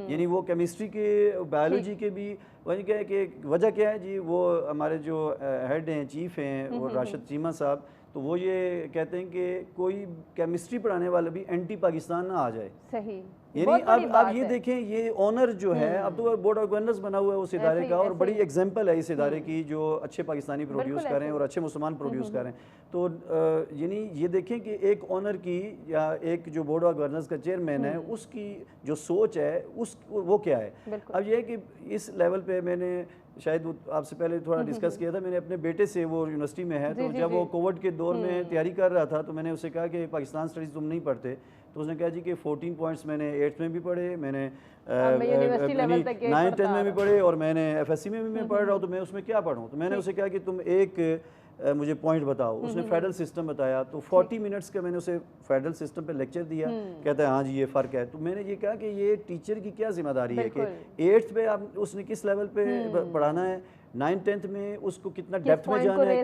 یعنی وہ کیمسٹری کے, بایولوجی کے بھی, وہی کیا ہے کہ وجہ کیا ہے جی, وہ ہمارے جو ہیڈ ہیں, چیف ہیں, وہ راشد چیمہ صاحب, تو وہ یہ کہتے ہیں کہ کوئی کیمسٹری پڑھانے والا بھی اینٹی پاکستان نہ آ جائے. صحیح. یعنی اب یہ دیکھیں, یہ آنر جو ہے, اب تو بورڈ آف گورننس بنا ہوا ہے اس ادارے کا, اور بڑی ایگزامپل ہے اس ادارے کی, جو اچھے پاکستانی پروڈیوس کر رہے ہیں اور اچھے مسلمان پروڈیوس کر رہے ہیں. تو یعنی یہ دیکھیں کہ ایک آنر کی, یا ایک جو بورڈ آف گورننس کا چیئرمین ہے, اس کی جو سوچ ہے وہ کیا ہے. اب یہ ہے کہ اس لیول پہ میں نے شاید آپ سے پہلے تھوڑا ڈسکس کیا تھا, میں نے اپنے بیٹے سے, وہ یونیورسٹی میں ہے, تو جب وہ کووڈ کے دور میں تیاری کر رہا تھا تو میں نے اسے کہا کہ پاکستان اسٹڈیز تم نہیں پڑھتے, تو اس نے کہا جی کہ 14 پوائنٹس میں نے 8th میں بھی پڑھے, میں نے 9th 10th میں بھی پڑھے, اور میں نے ایف ایس سی میں بھی میں پڑھ رہا ہوں, تو میں اس میں کیا پڑھوں. تو میں نے اسے کہا کہ تم ایک مجھے پوائنٹ بتاؤ. اس نے فیڈرل سسٹم بتایا, تو 40 منٹس کا میں نے اسے فیڈرل سسٹم پہ لیکچر دیا. کہتا ہے ہاں جی یہ فرق ہے. تو میں نے یہ کہا کہ یہ ٹیچر کی کیا ذمہ داری ہے کہ 8th پہ اس نے کس لیول پہ پڑھانا ہے, 9th 10th میں اس کو کتنا ڈیپتھ میں جانا ہے,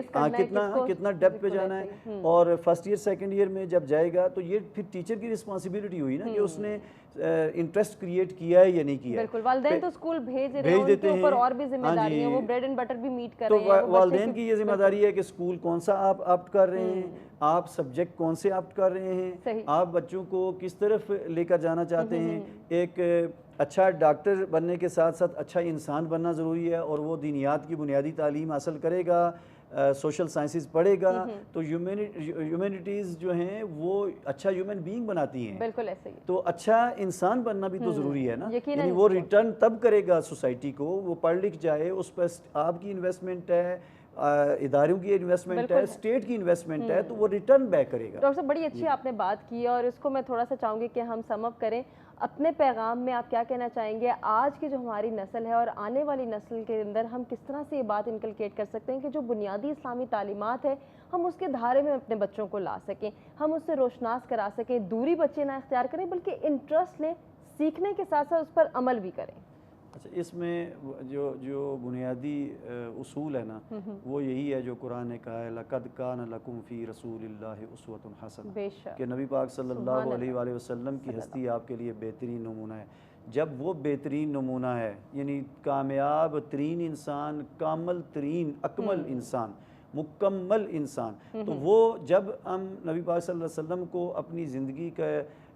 کتنا ڈیپتھ پہ جانا ہے, اور فرسٹ ایئر سیکنڈ ایئر میں جب جائے گا تو یہ پھر ٹیچر کی رسپانسبلٹی ہوئی نا کہ اس نے انٹرسٹ کریٹ کیا ہے یا نہیں کیا. بالکل, والدین تو اسکول بھیج رہے ہیں, ان کے اوپر اور بھی ذمہ داری ہے, وہ بریڈ اینڈ بٹر بھی میٹ کر رہے ہیں. تو والدین کی یہ ذمہ داری ہے کہ اسکول کون سا آپ آپٹ کر رہے ہیں, آپ سبجیکٹ کون سے آپٹ کر رہے ہیں, آپ بچوں کو کس طرف لے کر جانا چاہتے ہیں. ایک اچھا ڈاکٹر بننے کے ساتھ ساتھ اچھا انسان بننا ضروری ہے, اور وہ دینیات کی بنیادی تعلیم حاصل کرے گا, سوشل سائنسز پڑھے گا, تو ہیومینٹیز جو ہیں وہ اچھا ہیومن بینگ بناتی ہیں. بالکل ایسے ہی. تو اچھا انسان بننا بھی تو ضروری ہے نا, یعنی وہ ریٹرن تب کرے گا سوسائٹی کو, وہ پڑھ لکھ جائے, اس پر آپ کی انویسٹمنٹ ہے, اداروں کی انویسٹمنٹ ہے, اسٹیٹ کی انویسٹمنٹ ہے, تو وہ ریٹرن بیک کرے گا. ڈاکٹر صاحب بڑی اچھی آپ نے بات کی اور اس کو میں تھوڑا سا چاہوں گی کہ ہم سم اپ کریں. اپنے پیغام میں آپ کیا کہنا چاہیں گے آج کی جو ہماری نسل ہے اور آنے والی نسل کے اندر ہم کس طرح سے یہ بات انکلکیٹ کر سکتے ہیں کہ جو بنیادی اسلامی تعلیمات ہے ہم اس کے دھارے میں اپنے بچوں کو لا سکیں, ہم اس سے روشناس کرا سکیں, دوری بچے نہ اختیار کریں بلکہ انٹرسٹ لیں, سیکھنے کے ساتھ ساتھ اس پر عمل بھی کریں. اچھا, اس میں جو بنیادی اصول ہے نا وہ یہی ہے جو قرآن نے کہا ہے لَقَدْ كَانَ لَكُمْ فِي رَسُولِ اللَّهِ أُسْوَةٌ حَسَنَةٌ, کہ نبی پاک صلی اللہ علیہ وآلہ وسلم کی ہستی آپ کے لیے بہترین نمونہ ہے. جب وہ بہترین نمونہ ہے یعنی کامیاب ترین انسان, کامل ترین اکمل انسان, مکمل انسان, تو وہ جب ہم نبی پاک صلی اللہ علیہ وسلم کو اپنی زندگی کا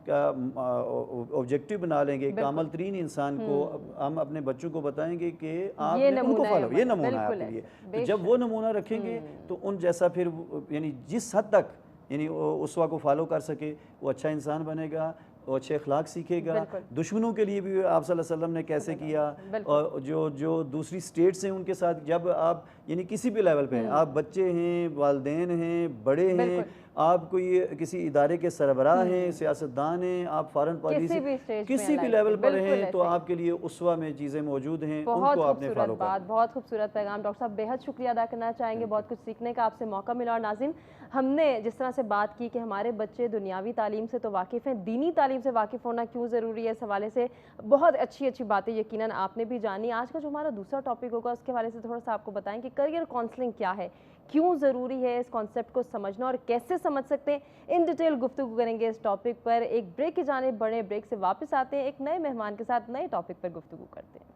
آبجیکٹو بنا لیں گے, کامل ترین انسان کو ہم اپنے بچوں کو بتائیں گے کہ آپ نے ان کو فالو, یہ نمونہ ہے آپ کے لیے. تو جب وہ نمونہ رکھیں گے تو ان جیسا پھر یعنی جس حد تک یعنی اسوہ کو فالو کر سکے وہ اچھا انسان بنے گا, وہ اچھے اخلاق سیکھے گا. دشمنوں کے لیے بھی آپ صلی اللہ علیہ وسلم نے کیسے کیا, اور جو دوسری سٹیٹس ہیں ان کے ساتھ جب آپ یعنی کسی بھی لیول پہ آپ بچے ہیں, والدین ہیں, بڑے ہیں, آپ کوئی کسی ادارے کے سربراہ ہیں, سیاستدان ہیں, آپ فارن پالیسی کسی بھی لیول پر ہیں, تو آپ کے لیے اسوہ میں چیزیں موجود ہیں, ان کو آپ نے فالو کرنا. بہت خوبصورت پیغام. ڈاکٹر صاحب بہت شکریہ ادا کرنا چاہیں گے, بہت کچھ سیکھنے کا آپ سے موقع ملا. اور ناظرین ہم نے جس طرح سے بات کی کہ ہمارے بچے دنیاوی تعلیم سے تو واقف ہیں, دینی تعلیم سے واقف ہونا کیوں ضروری ہے, اس حوالے سے بہت اچھی باتیں یقیناً آپ نے بھی جانی. آج کا جو ہمارا دوسرا ٹاپک ہوگا اس کے حوالے سے تھوڑا سا آپ کو بتائیں کہ کریئر کاؤنسلنگ کیا ہے, کیوں ضروری ہے اس کانسیپٹ کو سمجھنا اور کیسے سمجھ سکتے ہیں. ان ڈیٹیل گفتگو کریں گے اس ٹاپک پر. ایک بریک کی جانب بڑھیں, بریک سے واپس آتے ہیں, ایک نئے مہمان کے ساتھ نئے ٹاپک پر گفتگو کرتے ہیں.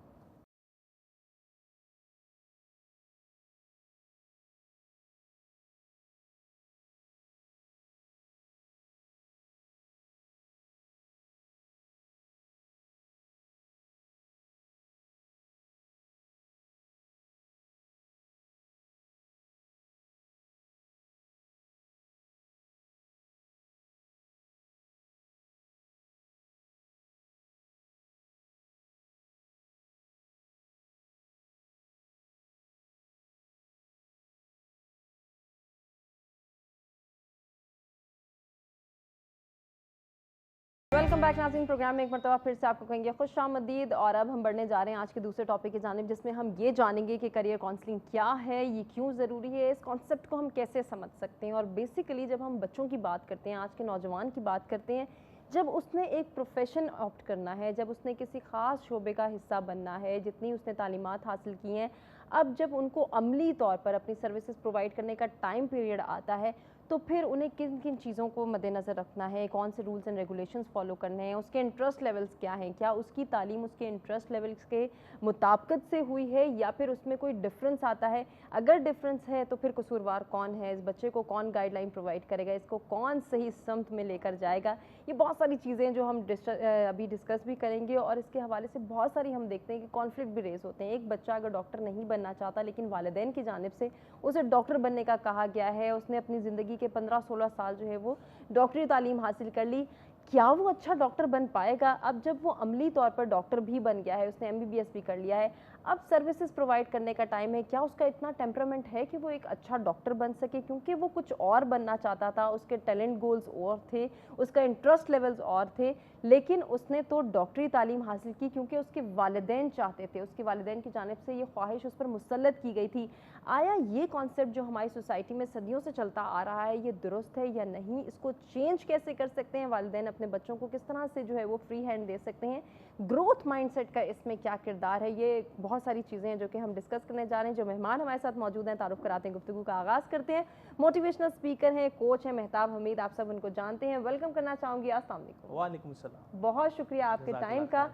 ویلکم بیک ناظرین, پروگرام میں ایک مرتبہ پھر سے آپ کو کہیں گے خوش آمدید. اور اب ہم بڑھنے جا رہے ہیں آج کے دوسرے ٹاپک کی جانب, جس میں ہم یہ جانیں گے کہ کریئر کاؤنسلنگ کیا ہے, یہ کیوں ضروری ہے, اس کانسیپٹ کو ہم کیسے سمجھ سکتے ہیں. اور بیسیکلی جب ہم بچوں کی بات کرتے ہیں, آج کے نوجوان کی بات کرتے ہیں, جب اس نے ایک پروفیشن آپٹ کرنا ہے, جب اس نے کسی خاص شعبے کا حصہ بننا ہے, جتنی اس نے تعلیمات حاصل کی ہیں, اب جب ان کو عملی طور پر اپنی سروسز پرووائڈ کرنے کا ٹائم پیریڈ آتا ہے, تو پھر انہیں کن کن چیزوں کو مد نظر رکھنا ہے, کون سے رولز اینڈ ریگولیشنز فالو کرنے ہیں, اس کے انٹرسٹ لیولز کیا ہیں, کیا اس کی تعلیم اس کے انٹرسٹ لیولز کے مطابقت سے ہوئی ہے یا پھر اس میں کوئی ڈفرینس آتا ہے, اگر ڈفرینس ہے تو پھر قصوروار کون ہے, اس بچے کو کون گائیڈ لائن پرووائڈ کرے گا, اس کو کون صحیح سمت میں لے کر جائے گا. یہ بہت ساری چیزیں جو ہم ابھی ڈسکس بھی کریں گے, اور اس کے حوالے سے بہت ساری ہم دیکھتے ہیں کہ کانفلکٹ بھی ریز ہوتے ہیں. ایک بچہ اگر ڈاکٹر نہیں بننا چاہتا لیکن والدین کی جانب سے اسے ڈاکٹر بننے کا کہا گیا ہے, اس نے اپنی زندگی کے 15-16 سال جو ہے وہ ڈاکٹری تعلیم حاصل کر لی, کیا وہ اچھا ڈاکٹر بن پائے گا؟ اب جب وہ عملی طور پر ڈاکٹر بھی بن گیا ہے, اس نے MBBS بھی کر لیا ہے, اب سروسز پرووائڈ کرنے کا ٹائم ہے, کیا اس کا اتنا ٹیمپرامنٹ ہے کہ وہ ایک اچھا ڈاکٹر بن سکے؟ کیونکہ وہ کچھ اور بننا چاہتا تھا, اس کے ٹیلنٹ گولز اور تھے, اس کا انٹرسٹ لیولز اور تھے, لیکن اس نے تو ڈاکٹری تعلیم حاصل کی کیونکہ اس کے والدین چاہتے تھے, اس کے والدین کی جانب سے یہ خواہش اس پر مسلط کی گئی تھی. آیا یہ کانسیپٹ جو ہماری سوسائٹی میں صدیوں سے چلتا آ رہا ہے یہ درست ہے یا نہیں؟ اس کو چینج کیسے کر سکتے ہیں والدین؟ اپنے بچوں کو کس طرح سے جو ہے وہ فری ہینڈ دے سکتے ہیں؟ گروتھ مائنڈ سیٹ کا اس میں کیا کردار ہے؟ یہ بہت ساری چیزیں ہیں جو کہ ہم ڈسکس کرنے جا رہے ہیں. جو مہمان ہمارے ساتھ موجود ہیں تعارف کراتے ہیں, گفتگو کا آغاز کرتے ہیں. موٹیویشنل اسپیکر ہیں, کوچ ہیں مہتاب حمید, آپ سب ان کو جانتے ہیں. ویلکم کرنا چاہوں گی. السلام علیکم. وعلیکم السلام. بہت شکریہ آپ کے ٹائم کا.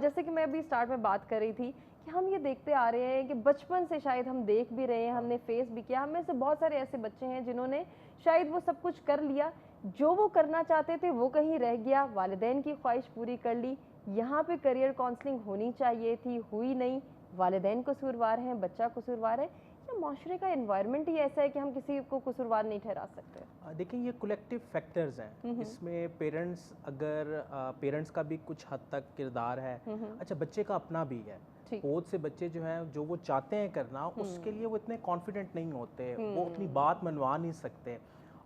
جیسے کہ میں ابھی سٹارٹ میں بات کر رہی تھی کہ ہم یہ دیکھتے آ رہے ہیں کہ بچپن سے شاید ہم دیکھ بھی رہے ہیں, ہم نے فیس بھی کیا, ہم میں سے بہت سارے ایسے بچے ہیں جنہوں نے شاید وہ سب کچھ کر لیا, جو وہ کرنا چاہتے تھے وہ کہیں رہ گیا, والدین کی خواہش پوری کر لی, یہاں پہ کریئر کاؤنسلنگ ہونی چاہیے تھی, ہوئی نہیں, والدین قصوروار ہیں, بچہ قصوروار ہے, या माशरे का एनवायरनमेंट ही ऐसा है कि हम किसी को कसूरवार नहीं ठहरा सकते? देखिए ये कलेक्टिव फैक्टर्स हैं, इसमें पेरेंट्स का भी कुछ हद तक किरदार है। अच्छा, बच्चे का अपना भी है। बहुत से बच्चे जो हैं जो वो चाहते हैं करना, उसके लिए वो इतने कॉन्फिडेंट नहीं होते, वो अपनी बात मनवा नहीं सकते।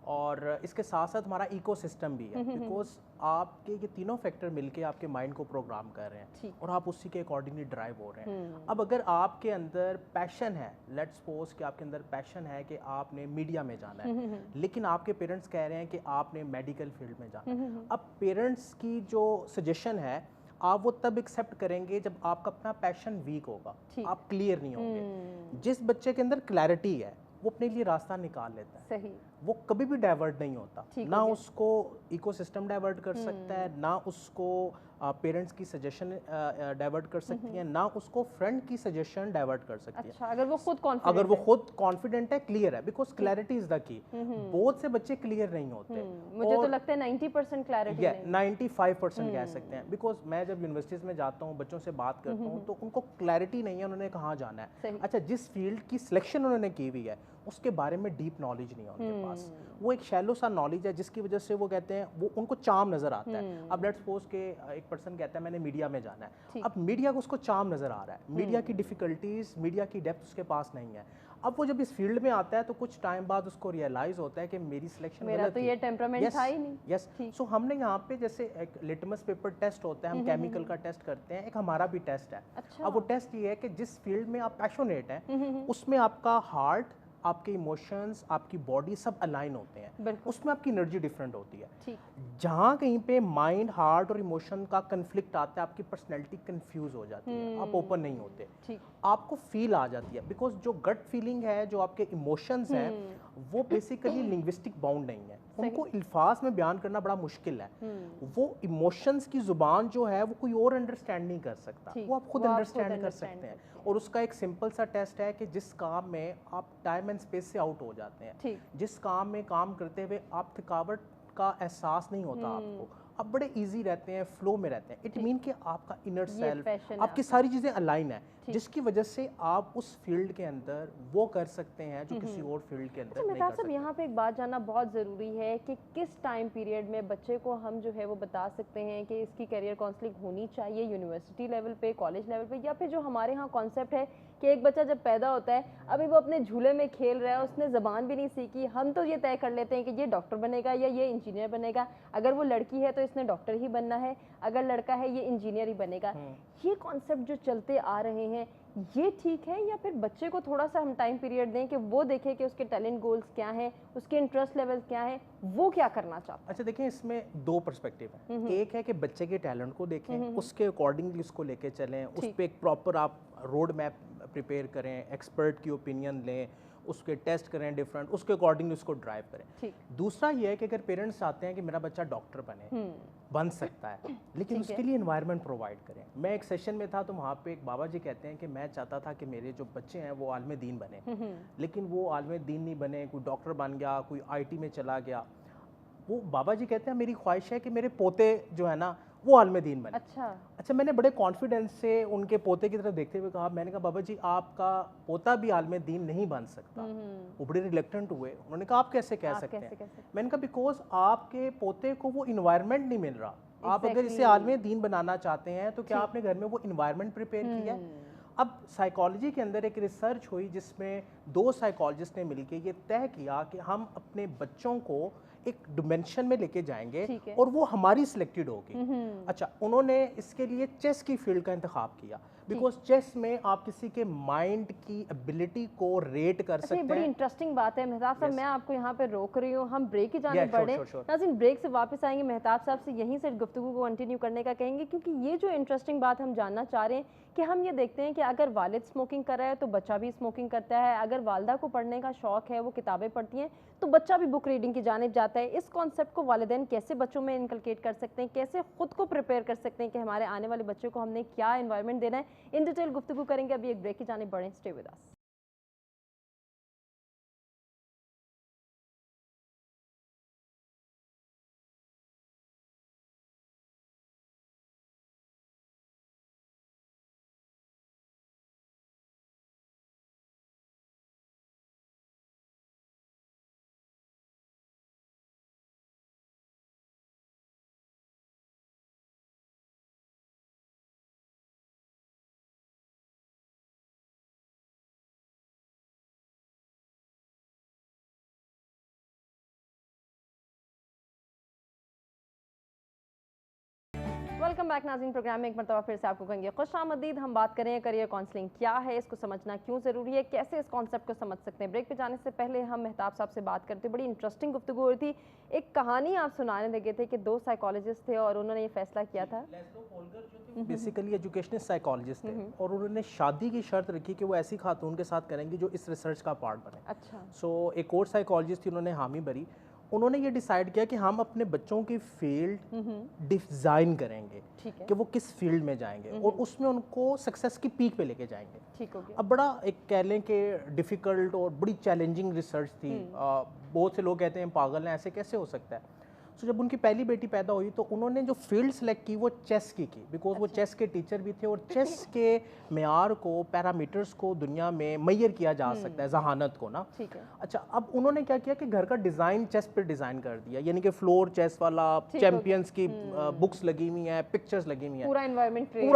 और इसके साथ साथ हमारा इकोसिस्टम भी है, बिकॉज आपके ये तीनों फैक्टर मिलके आपके माइंड को प्रोग्राम कर रहे हैं और आप उसी के अकॉर्डिंगली ड्राइव हो रहे हैं। अब अगर आपके अंदर पैशन है, लेट्स सपोज कि आपके अंदर पैशन है कि आपने मीडिया में जाना है, लेकिन आपके पेरेंट्स कह रहे हैं कि आपने मेडिकल फील्ड में जाना है। अब पेरेंट्स की जो सजेशन है आप वो तब एक्सेप्ट करेंगे जब आपका अपना पैशन वीक होगा, आप क्लियर नहीं होंगे। जिस बच्चे के अंदर क्लैरिटी है वो अपने लिए रास्ता निकाल लेता है, सही, वो कभी भी डाइवर्ट नहीं होता। ना उसको इकोसिस्टम डाइवर्ट कर सकता है, ना उसको पेरेंट्स की सजेशन डाइवर्ट कर सकती है, ना उसको फ्रेंड की सजेशन डाइवर्ट कर सकती है। अच्छा, अगर वो खुद कॉन्फिडेंट है, क्लियर है, because clarity is the key. बहुत से बच्चे क्लियर नहीं होते, मुझे तो लगता है 90% क्लैरिटी नहीं, 95% कह सकते हैं। बिकॉज मैं जब यूनिवर्सिटीज में जाता हूँ, बच्चों से बात करता हूँ, तो उनको क्लैरिटी नहीं है उन्होंने कहाँ जाना है। अच्छा, जिस फील्ड की सिलेक्शन उन्होंने की हुई है उसके बारे में डीप नॉलेज नहीं है उनके पास, वो एक शैलो सा नॉलेज है जिसकी वजह से वो कहते हैं, वो उनको चार्म नजर आता है। अब लेट्स सपोज के एक पर्सन कहता है मैंने मीडिया में जाना है, अब मीडिया को उसको चार्म नजर आ रहा है, मीडिया की डिफिकल्टीज, मीडिया की डेप्थ उसके पास नहीं है। अब वो जब इस फील्ड में आता है तो कुछ टाइम बाद उसको रियलाइज होता है कि मेरी सिलेक्शन मेरा तो ये टेम्परामेंट था ही नहीं। यस, सो हमने यहाँ पे जैसे एक लिटमस पेपर टेस्ट होता है, हम केमिकल का टेस्ट करते हैं, एक हमारा भी टेस्ट है। अब वो टेस्ट ये है कि जिस फील्ड में आप पैशनेट हैं उसमें आपका हार्ट, आपके इमोशंस, आपकी बॉडी सब अलाइन होते हैं, उसमें आपकी एनर्जी डिफरेंट होती है। जहाँ कहीं पे माइंड, हार्ट और इमोशन का कन्फ्लिक्ट आता है, आपकी पर्सनैलिटी कंफ्यूज हो जाती है, आप ओपन नहीं होते, आपको फील आ जाती है। बिकॉज जो गट फीलिंग है, जो आपके इमोशंस हैं, वो बेसिकली लिंग्विस्टिक बाउंड नहीं है, उनको अल्फाज में बयान करना बड़ा मुश्किल है। वो इमोशंस की जुबान जो है वो कोई और अंडरस्टैंड नहीं कर सकता, वो आप खुद अंडरस्टैंड कर सकते हैं। और उसका एक सिंपल सा टेस्ट है कि जिस काम में आप टाइम एंड स्पेस से आउट हो जाते हैं, जिस काम में काम करते हुए आप थकावट का एहसास नहीं होता आपको, आप बड़े इजी रहते हैं, फ्लो में रहते हैं, इट मीन कि आपका इनर सेल्फ, आपकी सारी चीज़ें अलाइन है, जिसकी वजह से आप उस फील्ड के अंदर वो कर सकते हैं जो किसी और फील्ड के अंदर नहीं कर सकते। यहाँ पे एक बात जानना बहुत ज़रूरी है कि किस टाइम पीरियड में बच्चे को हम जो है वो बता सकते हैं कि इसकी करियर काउंसलिंग होनी चाहिए, यूनिवर्सिटी लेवल पे, कॉलेज लेवल पे, या फिर जो हमारे यहाँ कॉन्सेप्ट है कि एक बच्चा जब पैदा होता है, अभी वो अपने झूले में खेल रहा है, उसने ज़बान भी नहीं सीखी, हम तो ये तय कर लेते हैं कि ये डॉक्टर बनेगा या ये इंजीनियर बनेगा, अगर वो लड़की है तो इसने डॉक्टर ही बनना है, अगर लड़का है ये इंजीनियर ही बनेगा। ये कॉन्सेप्ट जो चलते आ रहे हैं, ये ठीक है, या फिर बच्चे को थोड़ा सा हम टाइम पीरियड दें कि वो देखे कि उसके टैलेंट गोल्स क्या हैं, उसके इंटरेस्ट लेवल क्या है, वो क्या करना चाहता है? अच्छा देखिए, इसमें दो पर्सपेक्टिव है। एक है कि बच्चे के टैलेंट को देखें, उसके अकॉर्डिंगली उसको लेके चलें, उस पर एक प्रॉपर आप रोड मैप प्रिपेयर करें, एक्सपर्ट की ओपिनियन लें, उसके टेस्ट करें डिफरेंट, उसके अकॉर्डिंगली उसको ड्राइव करें। दूसरा ये है कि अगर पेरेंट्स चाहते हैं कि मेरा बच्चा डॉक्टर बन सकता है, लेकिन उसके लिए एनवायरनमेंट प्रोवाइड करें। मैं एक सेशन में था तो वहाँ पे एक बाबा जी कहते हैं कि मैं चाहता था कि मेरे जो बच्चे हैं वो आलिम दीन बने, लेकिन वो आलिम दीन नहीं बने, कोई डॉक्टर बन गया, कोई IT में चला गया। वो बाबा जी कहते हैं मेरी ख्वाहिश है कि मेरे पोते जो है ना वो आलिम दीन बने। अच्छा, मैंने बड़े कॉन्फिडेंस से उनके पोते की तरफ देखते हुए कहा, मैंने कहा बाबा जी आपका पोता भी आलिम दीन नहीं बन सकता। वो बड़े रिलेक्टेंट हुए, उन्होंने कहा आप कैसे कह सकते हैं? मैंने कहा बिकॉज आपके पोते को वो इन्वायरमेंट नहीं मिल रहा। आप अगर इसे आलिम दीन बनाना चाहते हैं तो क्या आपने घर में वो इन्वायरमेंट प्रिपेयर किया है? अब साइकोलॉजी के अंदर एक रिसर्च हुई जिसमें 2 साइकोलॉजिस्ट ने मिलकर ये तय किया कि हम अपने बच्चों को एक डिमेंशन में लेके जाएंगे और वो हमारी सिलेक्टेड होगी। अच्छा, उन्होंने इसके लिए चेस की फील्ड का इंतखाब किया, बिकॉज चेस में आप किसी के माइंड की एबिलिटी को रेट कर सकते हैं। बड़ी इंटरेस्टिंग बात है मेहताब साहब, मैं आपको यहाँ पे रोक रही हूँ, हम ब्रेक की जाने बढ़े। नाज़रीन, ब्रेक से वापस आएंगे, मेहताब साहब से यहीं से गुफ्तगू को कंटिन्यू करने का कहेंगे, क्योंकि ये जो इंटरेस्टिंग बात हम जानना चाह रहे हैं कि हम ये देखते हैं कि अगर वालिद स्मोकिंग कर रहा है तो बच्चा भी स्मोकिंग करता है, अगर वालदा को पढ़ने का शौक है, वो किताबें पढ़ती हैं, तो बच्चा भी बुक रीडिंग की जानिब जाता है। इस कॉन्सेप्ट को वालिदैन कैसे बच्चों में इनकलकेट कर सकते हैं, कैसे खुद को प्रिपेयर कर सकते हैं कि हमारे आने वाले बच्चों को हमने क्या एनवायरनमेंट देना है, इन डिटेल गुफ्तगू करेंगे। अभी एक ब्रेक की जानिब बढ़ें, stay with us. Welcome back नाज़रीन, प्रोग्राम में एक मरतबा फिर से आपको कहेंगे खुशामदीद। हम बात करें करियर काउंसलिंग क्या है, इसको समझना क्यों ज़रूरी है, कैसे इस कॉन्सेप्ट को समझ सकते हैं। ब्रेक पे जाने से पहले हम मेहताब साहब से बात करते, बड़ी इंटरेस्टिंग गुफ्तगू हो रही थी। एक कहानी आप सुनाने लगे थे कि 2 साइकोलॉजिस्ट थे और उन्होंने ये फैसला किया था। बेसिकली एजुकेशनल साइकोलॉजिस्ट थे और उन्होंने शादी की शर्त रखी कि वो ऐसी खातून के साथ करेंगे जो इस रिसर्च का पार्ट बने। अच्छा। सो एक और साइकोलॉजिस्ट थी, उन्होंने हामी भरी। उन्होंने ये डिसाइड किया कि हम अपने बच्चों की फील्ड डिज़ाइन करेंगे ठीक है। कि वो किस फील्ड में जाएंगे और उसमें उनको सक्सेस की पीक पे लेके जाएंगे। ठीक हो गया। अब बड़ा एक कह लें कि डिफ़िकल्ट और बड़ी चैलेंजिंग रिसर्च थी। बहुत से लोग कहते हैं पागल हैं, ऐसे कैसे हो सकता है। सो जब उनकी पहली बेटी पैदा हुई तो उन्होंने जो फील्ड सेलेक्ट की वो चेस की बिकॉज वो चेस के टीचर भी थे और चेस के मेयार को, पैरामीटर्स को दुनिया में मैयर किया जा सकता है, जहानत को ना। ठीक है। अच्छा, अब उन्होंने क्या किया कि घर का डिज़ाइन चेस पर डिज़ाइन कर दिया, यानी कि फ्लोर चेस वाला, चैंपियंस की बुक्स लगी हुई हैं, पिक्चर्स लगी हुई हैं, पूरा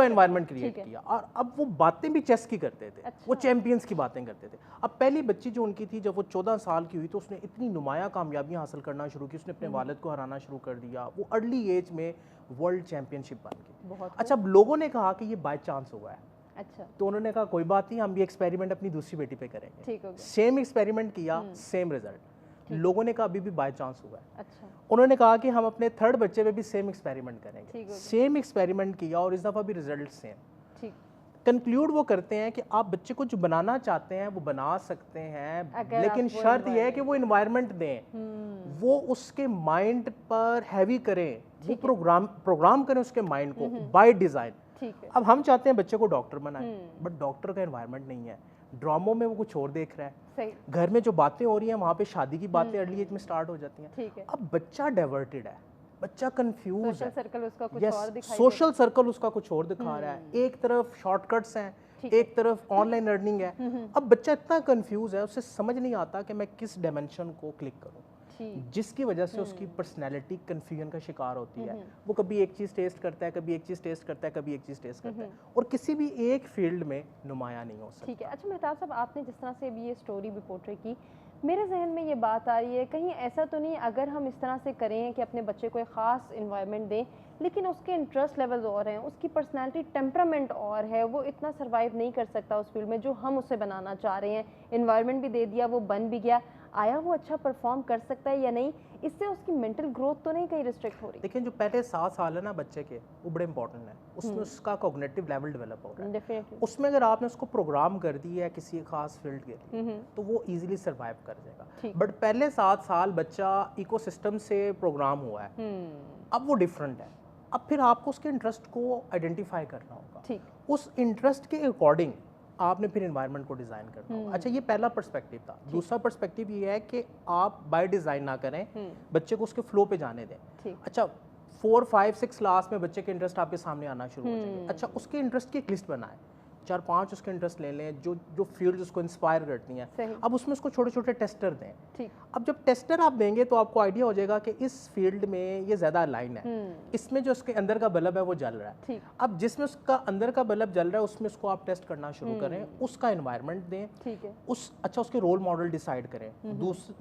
एनवायरनमेंट क्रिएट किया। और अब वो बातें भी चेस की करते थे। अच्छा। वो चैंपियंस की बातें करते थे। अब पहली बच्ची जो उनकी थी, जब वो 14 साल की हुई तो उसने इतनी नुमायाँ कामयाबियाँ हासिल करना शुरू की, उसने अपने वालिद को हराना शुरू कर दिया। वो अर्ली एज में वर्ल्ड चैंपियनशिप बन गई। अच्छा, अब लोगों ने कहा कि ये बाय चांस हुआ है। अच्छा। तो उन्होंने कहा कोई बात नहीं, हम ये एक्सपेरिमेंट अपनी दूसरी बेटी पे करेंगे। ठीक हो गया। सेम एक्सपेरिमेंट किया, सेम रिजल्ट। लोगों ने कहा अभी भी बाय चांस हुआ है। अच्छा। उन्होंने कहा कि हम अपने थर्ड बच्चे पे भी सेम एक्सपेरिमेंट ठीक करेंगे। हो गया। सेम एक्सपेरिमेंट किया और इस दफ़ा भी रिजल्ट सेम। ठीक। कंक्लूड वो करते हैं कि आप बच्चे को जो बनाना चाहते हैं वो बना सकते हैं, लेकिन शर्त यह है कि वो इन्वायरमेंट दें, वो उसके माइंड पर हैवी करें, वो प्रोग्राम करें उसके माइंड को बाय डिज़ाइन। ठीक है। अब हम चाहते हैं बच्चे को डॉक्टर बनाएं, बट डॉक्टर का एनवायरनमेंट नहीं है। ड्रामों में वो कुछ और देख रहा है। सही। घर में जो बातें हो रही हैं वहाँ पे शादी की बातें अर्ली एज में स्टार्ट हो जाती हैं। ठीक है। अब बच्चा डाइवर्टेड है, बच्चा कंफ्यूज है, सोशल सर्कल उसका कुछ Yes, और दिखाई सोशल सर्कल उसका कुछ और दिखा रहा है। एक तरफ शॉर्टकट्स हैं, एक तरफ ऑनलाइन लर्निंग है। अब बच्चा इतना कंफ्यूज है, उसे समझ नहीं आता कि मैं किस डायमेंशन को क्लिक करूं, जिसकी वजह से उसकी पर्सनैलिटी कन्फ्यूजन का शिकार होती है। वो कभी एक चीज़ टेस्ट करता है, कभी एक चीज़ टेस्ट करता है, कभी एक चीज़ टेस्ट करता है और किसी भी एक फील्ड में नुमाया नहीं हो सकता। ठीक है। अच्छा मेहताब साहब, आपने जिस तरह से अभी ये स्टोरी भी पोर्ट्रे की, मेरे जहन में ये बात आ रही है कहीं ऐसा तो नहीं अगर हम इस तरह से करें कि अपने बच्चे को एक ख़ास इन्वायरमेंट दें लेकिन उसके इंटरेस्ट लेवल्स और हैं, उसकी पर्सनालिटी टेम्परामेंट और है, वो इतना सर्वाइव नहीं कर सकता उस फील्ड में जो हम उसे बनाना चाह रहे हैं, इन्वायरमेंट भी दे दिया, वो बन भी गया, आया वो अच्छा परफॉर्म कर सकता है या नहीं, इससे उसकी मेंटल ग्रोथ तो नहीं कहीं रिस्ट्रिक्ट हो रही? लेकिन जो पहले 7 साल है ना बच्चे के, वो बड़े इंपॉर्टेंट है। उसमें उसका कॉग्निटिव लेवल डेवलप हो रहा है। डेफिनेटली। उसमें अगर आपने उसको प्रोग्राम कर दिया है किसी खास फील्ड के लिए तो वो इजीली सरवाइव कर जाएगा। बट पहले 7 साल बच्चा इकोसिस्टम से प्रोग्राम हुआ है, अब वो डिफरेंट है। अब फिर आपको उसके इंटरेस्ट को आइडेंटिफाई करना होगा। ठीक। उस इंटरेस्ट के अकॉर्डिंग आपने फिर एनवायरनमेंट को डिज़ाइन करना होगा। अच्छा, ये पहला पर्सपेक्टिव था। दूसरा पर्सपेक्टिव ये है कि आप बाय डिज़ाइन ना करें, बच्चे को उसके फ्लो पे जाने दें। अच्छा, 4, 5, 6 क्लास में बच्चे के इंटरेस्ट आपके सामने आना शुरू हो जाएंगे। अच्छा, उसके इंटरेस्ट की एक लिस्ट बनाएं, 4-5 उसके इंटरेस्ट ले लें जो फील्ड्स उसको इंस्पायर करती हैं। अब उसमें उसको छोटे छोटे टेस्टर दें। ठीक। अब जब टेस्टर आप देंगे तो आपको आइडिया हो जाएगा कि इस फील्ड में ये ज़्यादा लाइन है, इसमें जो उसके अंदर का बल्ब है वो जल रहा है। ठीक। अब जिसमें उसका अंदर का बल्ब जल रहा है उसमें उसको आप टेस्ट करना शुरू करें, उसका एनवायरनमेंट दें। ठीक है। अच्छा, उसके रोल मॉडल डिसाइड करें।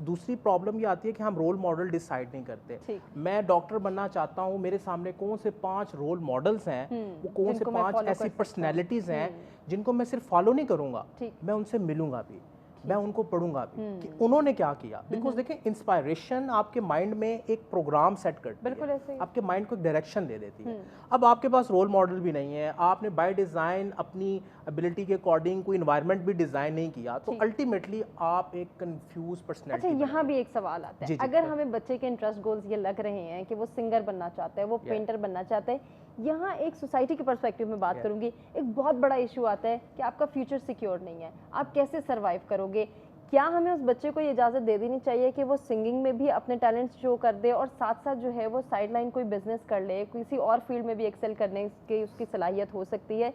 दूसरी प्रॉब्लम ये आती है कि हम रोल मॉडल डिसाइड नहीं करते। मैं डॉक्टर बनना चाहता हूँ, मेरे सामने कौन से 5 रोल मॉडल्स हैं, वो कौन से 5 ऐसी पर्सनैलिटीज़ हैं जिनको मैं सिर्फ फॉलो नहीं करूंगा, मैं उनसे मिलूंगा भी, मैं उनको पढ़ूंगा भी कि उन्होंने क्या किया। बिकॉज देखें, इंस्पायरेशन आपके माइंड में एक प्रोग्राम सेट करती है, आपके माइंड को डायरेक्शन दे देती है। अब आपके पास रोल मॉडल भी नहीं है, आपने बाय डिज़ाइन अपनी एबिलिटी के अकॉर्डिंग कोई इन्वायरमेंट भी डिज़ाइन नहीं किया, तो अल्टीमेटली आप एक कंफ्यूज पर्सनैलिटी। अच्छा, यहाँ भी एक सवाल आता है, अगर हमें बच्चे के इंटरेस्ट गोल्स ये लग रहे हैं कि वो सिंगर बनना चाहता है, वो पेंटर बनना चाहता है, यहाँ एक सोसाइटी के पर्सपेक्टिव में बात करूंगी, एक बहुत बड़ा इशू आता है कि आपका फ्यूचर सिक्योर नहीं है, आप कैसे सर्वाइव करोगे? क्या हमें उस बच्चे को ये इजाज़त दे देनी चाहिए कि वो सिंगिंग में भी अपने टैलेंट्स शो कर दे और साथ साथ जो है वो साइड लाइन कोई बिजनेस कर ले, किसी और फील्ड में भी एक्सेल करने की उसकी सलाहियत हो सकती है,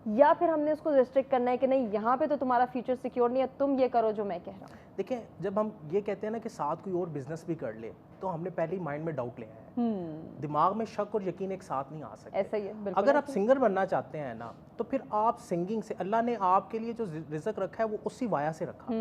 या फिर हमने उसको रिस्ट्रिक्ट करना है कि नहीं यहाँ पे तो तुम्हारा फ्यूचर सिक्योर नहीं है, तुम ये करो जो मैं कह रहा हूँ? देखिए, जब हम ये कहते हैं ना कि साथ कोई और बिजनेस भी कर ले, तो हमने पहले ही माइंड में डाउट ले आया है। दिमाग में शक और यकीन एक साथ नहीं आ सकते। ऐसा ही है, बिल्कुल। अगर आप सिंगर बनना चाहते हैं ना, तो फिर आप सिंगिंग से, अल्लाह ने आपके लिए जो रिज़्क रखा है वो उसी वाया से रखा,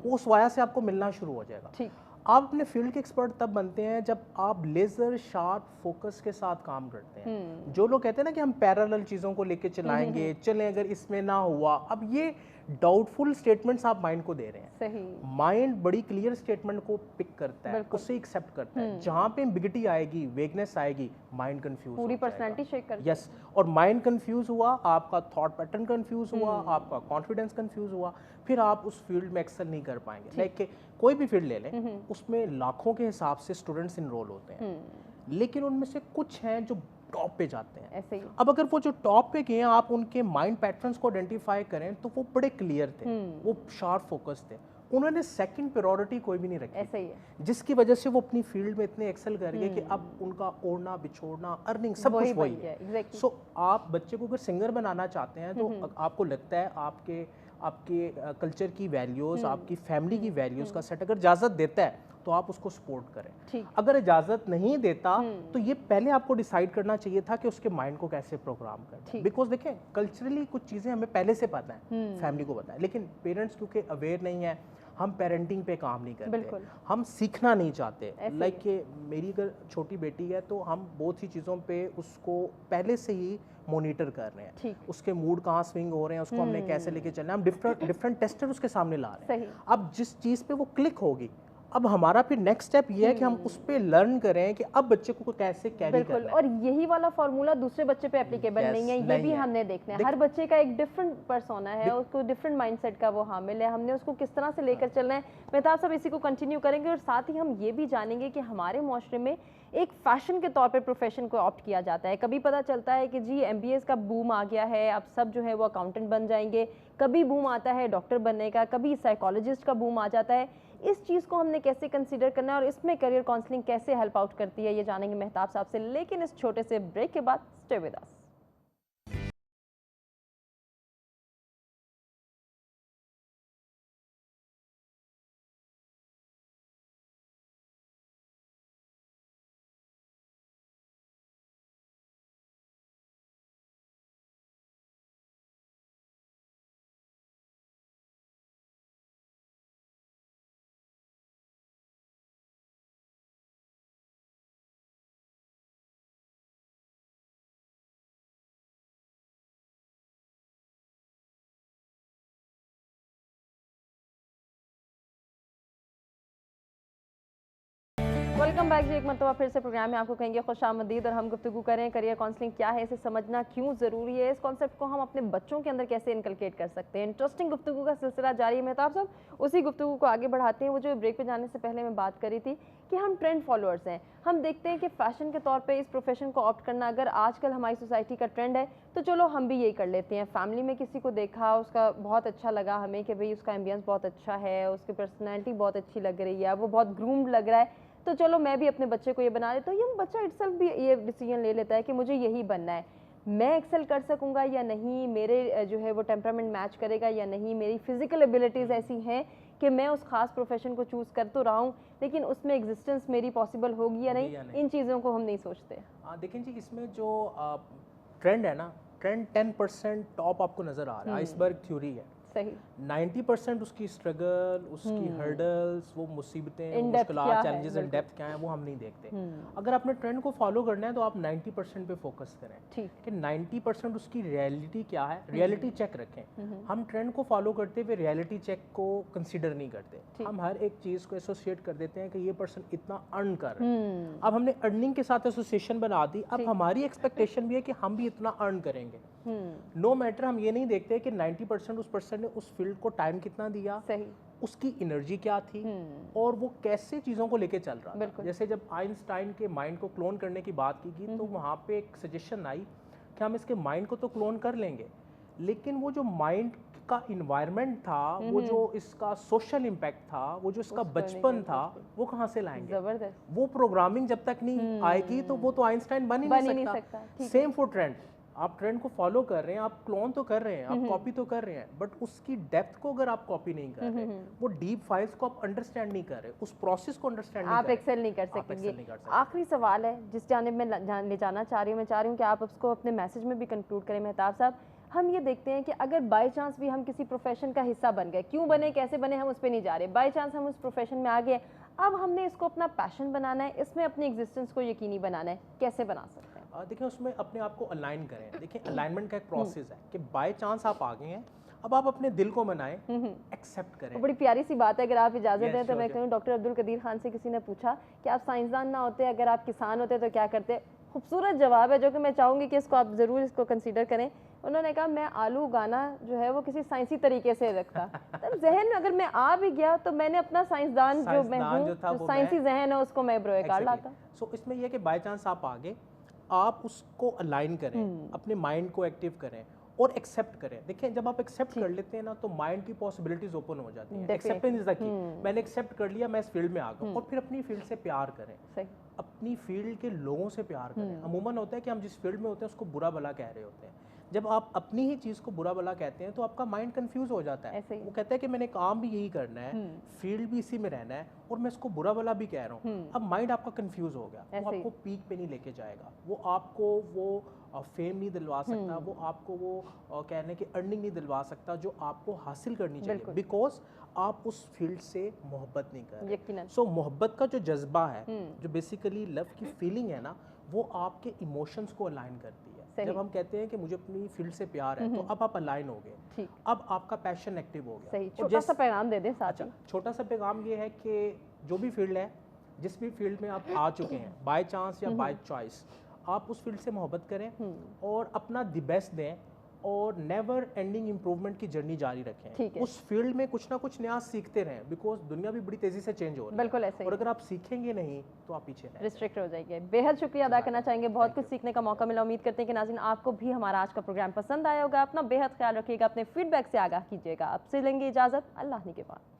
वो उस वाया से आपको मिलना शुरू हो जाएगा। ठीक। آپ اپنے فیلڈ کے ایکسپرٹ تب بنتے ہیں جب آپ لیزر شارپ فوکس کے ساتھ کام کرتے ہیں. جو لوگ کہتے ہیں نا کہ ہم پیرالل چیزوں کو لے کے چلائیں گے, چلیں اگر اس میں نہ ہوا, اب یہ ڈاؤٹ فل اسٹیٹمنٹس آپ مائنڈ کو دے رہے ہیں. صحیح. مائنڈ بڑی کلیئر اسٹیٹمنٹ کو پک کرتا ہے, اسے ایکسیپٹ کرتا ہے. جہاں پہ امبیگٹی آئے گی, ویگنس آئے گی, مائنڈ کنفیوز, پوری پرسنالٹی شیک کر. یس, اور مائنڈ کنفیوز ہوا, آپ کا تھاٹ پیٹرن کنفیوز ہوا, آپ کا کانفیڈنس کنفیوز ہوا, پھر آپ اس فیلڈ میں ایکسل نہیں کر پائیں گے. لائک کہ کوئی بھی فیلڈ لے لیں, اس میں لاکھوں کے حساب سے اسٹوڈنٹس انرول ہوتے ہیں, لیکن ان میں سے کچھ ہیں جو ٹاپ پہ جاتے ہیں. ایسے ہی. اب اگر وہ جو ٹاپ پہ گئے ہیں, آپ ان کے مائنڈ پیٹرنس کو آئیڈینٹیفائی کریں تو وہ بڑے کلیئر تھے, وہ شارپ فوکس تھے, انہوں نے سیکنڈ پریورٹی کوئی بھی نہیں رکھی. ایسا ہی ہے. جس کی وجہ سے وہ اپنی فیلڈ میں اتنے ایکسل کر گئے کہ اب ان کا اوڑھنا بچھوڑنا ارننگ سب کچھ وہی ہے. سو آپ بچے کو اگر سنگر بنانا چاہتے ہیں تو آپ کو لگتا ہے آپ کے کلچر کی ویلیوز, آپ کی فیملی کی ویلیوز کا سیٹ اگر اجازت دیتا ہے تو آپ اس کو سپورٹ کریں. اگر اجازت نہیں دیتا تو یہ پہلے آپ کو ڈیسائیڈ کرنا چاہیے تھا کہ اس کے مائنڈ کو کیسے پروگرام کریں. بیکاز دیکھیں کلچرلی کچھ چیزیں ہمیں پہلے سے پتہ ہیں, فیملی کو پتہ ہے, لیکن پیرنٹس کیونکہ اویئر نہیں ہیں, ہم پیرنٹنگ پہ کام نہیں کرتے, ہم سیکھنا نہیں چاہتے. لائک کہ میری اگر چھوٹی بیٹی ہے تو ہم بہت سی چیزوں پہ اس کو پہلے سے ہی مانیٹر کر رہے ہیں, اس کے موڈ کہاں سوئنگ ہو رہے ہیں, اس کو ہم نے کیسے لے کے چلنا ہے, ہم ڈفرنٹ ٹیسٹر اس کے سامنے لا رہے ہیں. اب جس چیز پہ وہ کلک ہوگی, اب ہمارا پھر نیکسٹ اسٹیپ یہ ہے کہ ہم اس پہ لرن کریں کہ اب بچے کو کیسے کیری کرنا ہے. اور یہی والا فارمولا دوسرے بچے پہ اپلیکیبل نہیں ہے, یہ بھی ہم نے دیکھنا ہے. ہر بچے کا ایک ڈفرنٹ پرسونا ہے, اس کو ڈفرنٹ مائنڈ سیٹ کا وہ حامل ہے, ہم نے اس کو کس طرح سے لے کر چلنا ہے. مہتاب صاحب اسی کو کنٹینیو کریں گے, اور ساتھ ہی ہم یہ بھی جانیں گے کہ ہمارے معاشرے میں ایک فیشن کے طور پہ پروفیشن کو آپٹ کیا جاتا ہے. کبھی پتہ چلتا ہے کہ جی ایم بی ایس کا بوم آ گیا ہے, اب سب جو ہے وہ اکاؤنٹنٹ بن جائیں گے, کبھی بوم آتا ہے ڈاکٹر بننے کا, کبھی سائیکالوجسٹ کا بوم آ جاتا ہے. اس چیز کو ہم نے کیسے کنسیڈر کرنا ہے اور اس میں کیریئر کاؤنسلنگ کیسے ہیلپ آؤٹ کرتی ہے, یہ جانیں گے مہتاب صاحب سے, لیکن اس چھوٹے سے بریک کے بعد stay with us. Welcome back جی, ایک مرتبہ پھر سے پروگرام میں آپ کو کہیں گے خوش آمدید, اور ہم گفتگو کریں کیریئر کاؤنسلنگ کیا ہے, اسے سمجھنا کیوں ضروری ہے, اس کانسیپٹ کو ہم اپنے بچوں کے اندر کیسے انکلکیٹ کر سکتے ہیں. انٹرسٹنگ گفتگو کا سلسلہ جاری ہے مہتاب صاحب, اسی گفتگو کو آگے بڑھاتے ہیں. وہ جو بریک پہ جانے سے پہلے میں بات کری تھی کہ ہم ٹرینڈ فالوورز ہیں, ہم دیکھتے ہیں کہ فیشن کے طور پہ اس پروفیشن کو آپٹ کرنا اگر آج کل ہماری سوسائٹی کا ٹرینڈ ہے تو چلو ہم بھی یہی کر لیتے ہیں. فیملی میں کسی کو دیکھا, اس کا بہت اچھا لگا ہمیں کہ بھئی اس کا ایمبینس بہت اچھا ہے, اس کی پرسنالٹی بہت اچھی لگ رہی ہے, وہ بہت گرومڈ لگ رہا ہے, تو چلو میں بھی اپنے بچے کو یہ بنا دیتا ہوں. یہ بچہ اٹ سیلف بھی یہ ڈیسیجن لے لیتا ہے کہ مجھے یہی بننا ہے, میں ایکسل کر سکوں گا یا نہیں, میرے جو ہے وہ ٹیمپرامنٹ میچ کرے گا یا نہیں, میری فزیکل ایبلٹیز ایسی ہیں کہ میں اس خاص پروفیشن کو چوز کر تو رہا ہوں, لیکن اس میں ایگزسٹنس میری پاسبل ہوگی یا نہیں, ان چیزوں کو ہم نہیں سوچتے. دیکھیں جی, اس میں جو ٹرینڈ ہے نا, ٹرینڈ 10% ٹاپ آپ کو نظر آ رہا ہے, آئس برگ تھیوری ہے. صحیح. 90% اس کی اسٹرگل, اس کی ہرڈلز, وہ مصیبتیں, مشکلات, چیلنجز ان ڈیپتھ کیا ہیں وہ ہم نہیں دیکھتے. اگر آپ نے ٹرینڈ کو فالو کرنا ہے تو آپ 90% پہ فوکس کریں کہ 90% اس کی ریئلٹی کیا ہے, ریئلٹی چیک رکھیں. ہم ٹرینڈ کو فالو کرتے ہوئے ریئلٹی چیک کو کنسیڈر نہیں کرتے, ہم ہر ایک چیز کو ایسوسیٹ کر دیتے ہیں کہ یہ پرسن اتنا ارن کر رہا ہے. اب ہم نے ارننگ کے ساتھ ایسوسیشن بنا دی, اب ہماری ایکسپیکٹیشن بھی ہے کہ ہم بھی اتنا ارن کریں گے. نو میٹر, ہم یہ نہیں دیکھتے کہ 90% اس پرسن نے اس فیلڈ کو ٹائم کتنا دیا, اس کی انرجی کیا تھی, اور وہ کیسے چیزوں کو لے کے چل رہا تھا. جیسے جب آئنسٹائن کے مائنڈ کو کلون کرنے کی بات کی گئی تو وہاں پہ ایک سجیشن آئی کہ ہم اس کے مائنڈ کو تو کلون کر لیں گے, لیکن وہ جو مائنڈ کا انوائرمنٹ تھا, وہ جو اس کا سوشل امپیکٹ تھا, وہ جو اس کا بچپن تھا, وہ کہاں سے لائیں گے. وہ پروگرامنگ جب تک نہیں آئے گی تو وہ تو آئنسٹائن بن ہی نہیں سکتا. سیم فور ٹرینڈ, آپ ٹرینڈ کو فالو کر رہے ہیں, آپ کلون تو کر رہے ہیں, آپ کاپی تو کر رہے ہیں, بٹ اس کی ڈیپتھ کو اگر آپ کاپی نہیں کر رہے, وہ ڈیپ فائلز کو آپ انڈرسٹینڈ نہیں کر رہے, اس پروسیس کو انڈرسٹینڈ نہیں کر رہے, آپ ایکسل نہیں کر سکیں گے. آخری سوال ہے جس جانب میں لے جانا چاہ رہی ہوں, میں چاہ رہی ہوں کہ آپ اس کو اپنے میسج میں بھی کنکلوڈ کریں مہتاب صاحب. ہم یہ دیکھتے ہیں کہ اگر بائی چانس بھی ہم کسی پروفیشن کا حصہ بن گئے, کیوں بنے, کیسے بنے, ہم اس پہ نہیں جا رہے, بائی چانس ہم اس پروفیشن میں آ گئے, اب ہم نے اس کو اپنا پیشن بنانا ہے, اس میں اپنی ایگزسٹنس کو یقینی بنانا ہے, کیسے بنا سکتے ہیں؟ دیکھیں اس میں اپنے آپ کو الائن کریں. دیکھیں الائنمنٹ کا ایک پروسیس ہے کہ بائی چانس آپ آگے ہیں, اب آپ اپنے دل کو منائیں, ایکسیپٹ کریں. بڑی پیاری سی بات ہے, اگر آپ اجازت دیں تو میں کہوں ڈاکٹر عبدالقدیر خان سے کسی نے پوچھا کہ آپ سائنسدان نہ ہوتے, اگر آپ کسان ہوتے تو کیا کرتے؟ خوبصورت جواب ہے جو کہ میں چاہوں گی کہ اس کو آپ ضرور اس کو کنسیڈر کریں. انہوں نے کہا میں آلو اگانا جو ہے وہ کسی سائنسی طریقے سے رکھتا, تب ذہن میں اگر میں آ بھی گیا تو میں نے اپنا سائنسدان جو میں ہوں, جو سائنسی ذہن ہے اس کو میں بروئے کار لاتا. سو اس میں یہ کہ بائی چانس آپ آگے, آپ اس کو الائن کریں, اپنے مائنڈ کو ایکٹیو کریں اور ایکسیپٹ کریں. دیکھیں جب آپ ایکسیپٹ کر لیتے ہیں نا تو مائنڈ کی پاسبلٹیز اوپن ہو جاتی ہیں. ایکسیپٹنس از دا کی. میں نے ایکسیپٹ کر لیا, میں اس فیلڈ میں آ گیا, اور پھر اپنی فیلڈ سے پیار کریں, اپنی فیلڈ کے لوگوں سے پیار کریں. عموماً ہوتا ہے کہ ہم جس فیلڈ میں ہوتے ہیں اس کو برا بھلا کہہ رہے ہوتے ہیں. جب آپ اپنی ہی چیز کو برا بھلا کہتے ہیں تو آپ کا مائنڈ کنفیوز ہو جاتا ہے. وہ کہتا ہے کہ میں نے کام بھی یہی کرنا ہے, فیلڈ بھی اسی میں رہنا ہے, اور میں اس کو برا بھلا بھی کہہ رہا ہوں. اب مائنڈ آپ کا کنفیوز ہو گیا, وہ آپ کو پیک پہ نہیں لے کے جائے گا, وہ آپ کو وہ فیم نہیں دلوا سکتا, وہ آپ کو وہ کہنے کی ارننگ نہیں دلوا سکتا جو آپ کو حاصل کرنی چاہیے, بیکاز آپ اس فیلڈ سے محبت نہیں کر رہے. سو محبت کا جو جذبہ ہے, جو بیسیکلی لو کی فیلنگ ہے نا, وہ آپ کے ایموشنز کو الائن کرتی ہے. جب ہم کہتے ہیں کہ مجھے اپنی فیلڈ سے پیار ہے تو اب آپ الائن ہو گئے, اب آپ کا پیشن ایکٹیو ہو گیا. چھوٹا سا پیغام دے دیں ساتھ. چھوٹا سا پیغام یہ ہے کہ جو بھی فیلڈ ہے, جس بھی فیلڈ میں آپ آ چکے ہیں, بائی چانس یا بائی چوائس, آپ اس فیلڈ سے محبت کریں اور اپنا دی بیسٹ دیں, اور نیور اینڈنگ امپروومنٹ کی جرنی جاری رکھیں. اس فیلڈ میں کچھ نہ کچھ نیا سیکھتے رہیں, بیکاز دنیا بھی بڑی تیزی سے چینج ہو رہی ہے. بالکل ایسے, اور اگر آپ سیکھیں گے نہیں تو آپ پیچھے ریسٹرکٹ ہو جائیں گے. بے حد شکریہ ادا کرنا چاہیں گے, بہت کچھ سیکھنے کا موقع ملا. امید کرتے ہیں کہ ناظرین آپ کو بھی ہمارا آج کا پروگرام پسند آیا ہوگا. اپنا بے حد خیال رکھیے گا, اپنے فیڈ بیک سے آگاہ کیجیے گا. آپ سے لیں گے اجازت, اللہ نگہبان.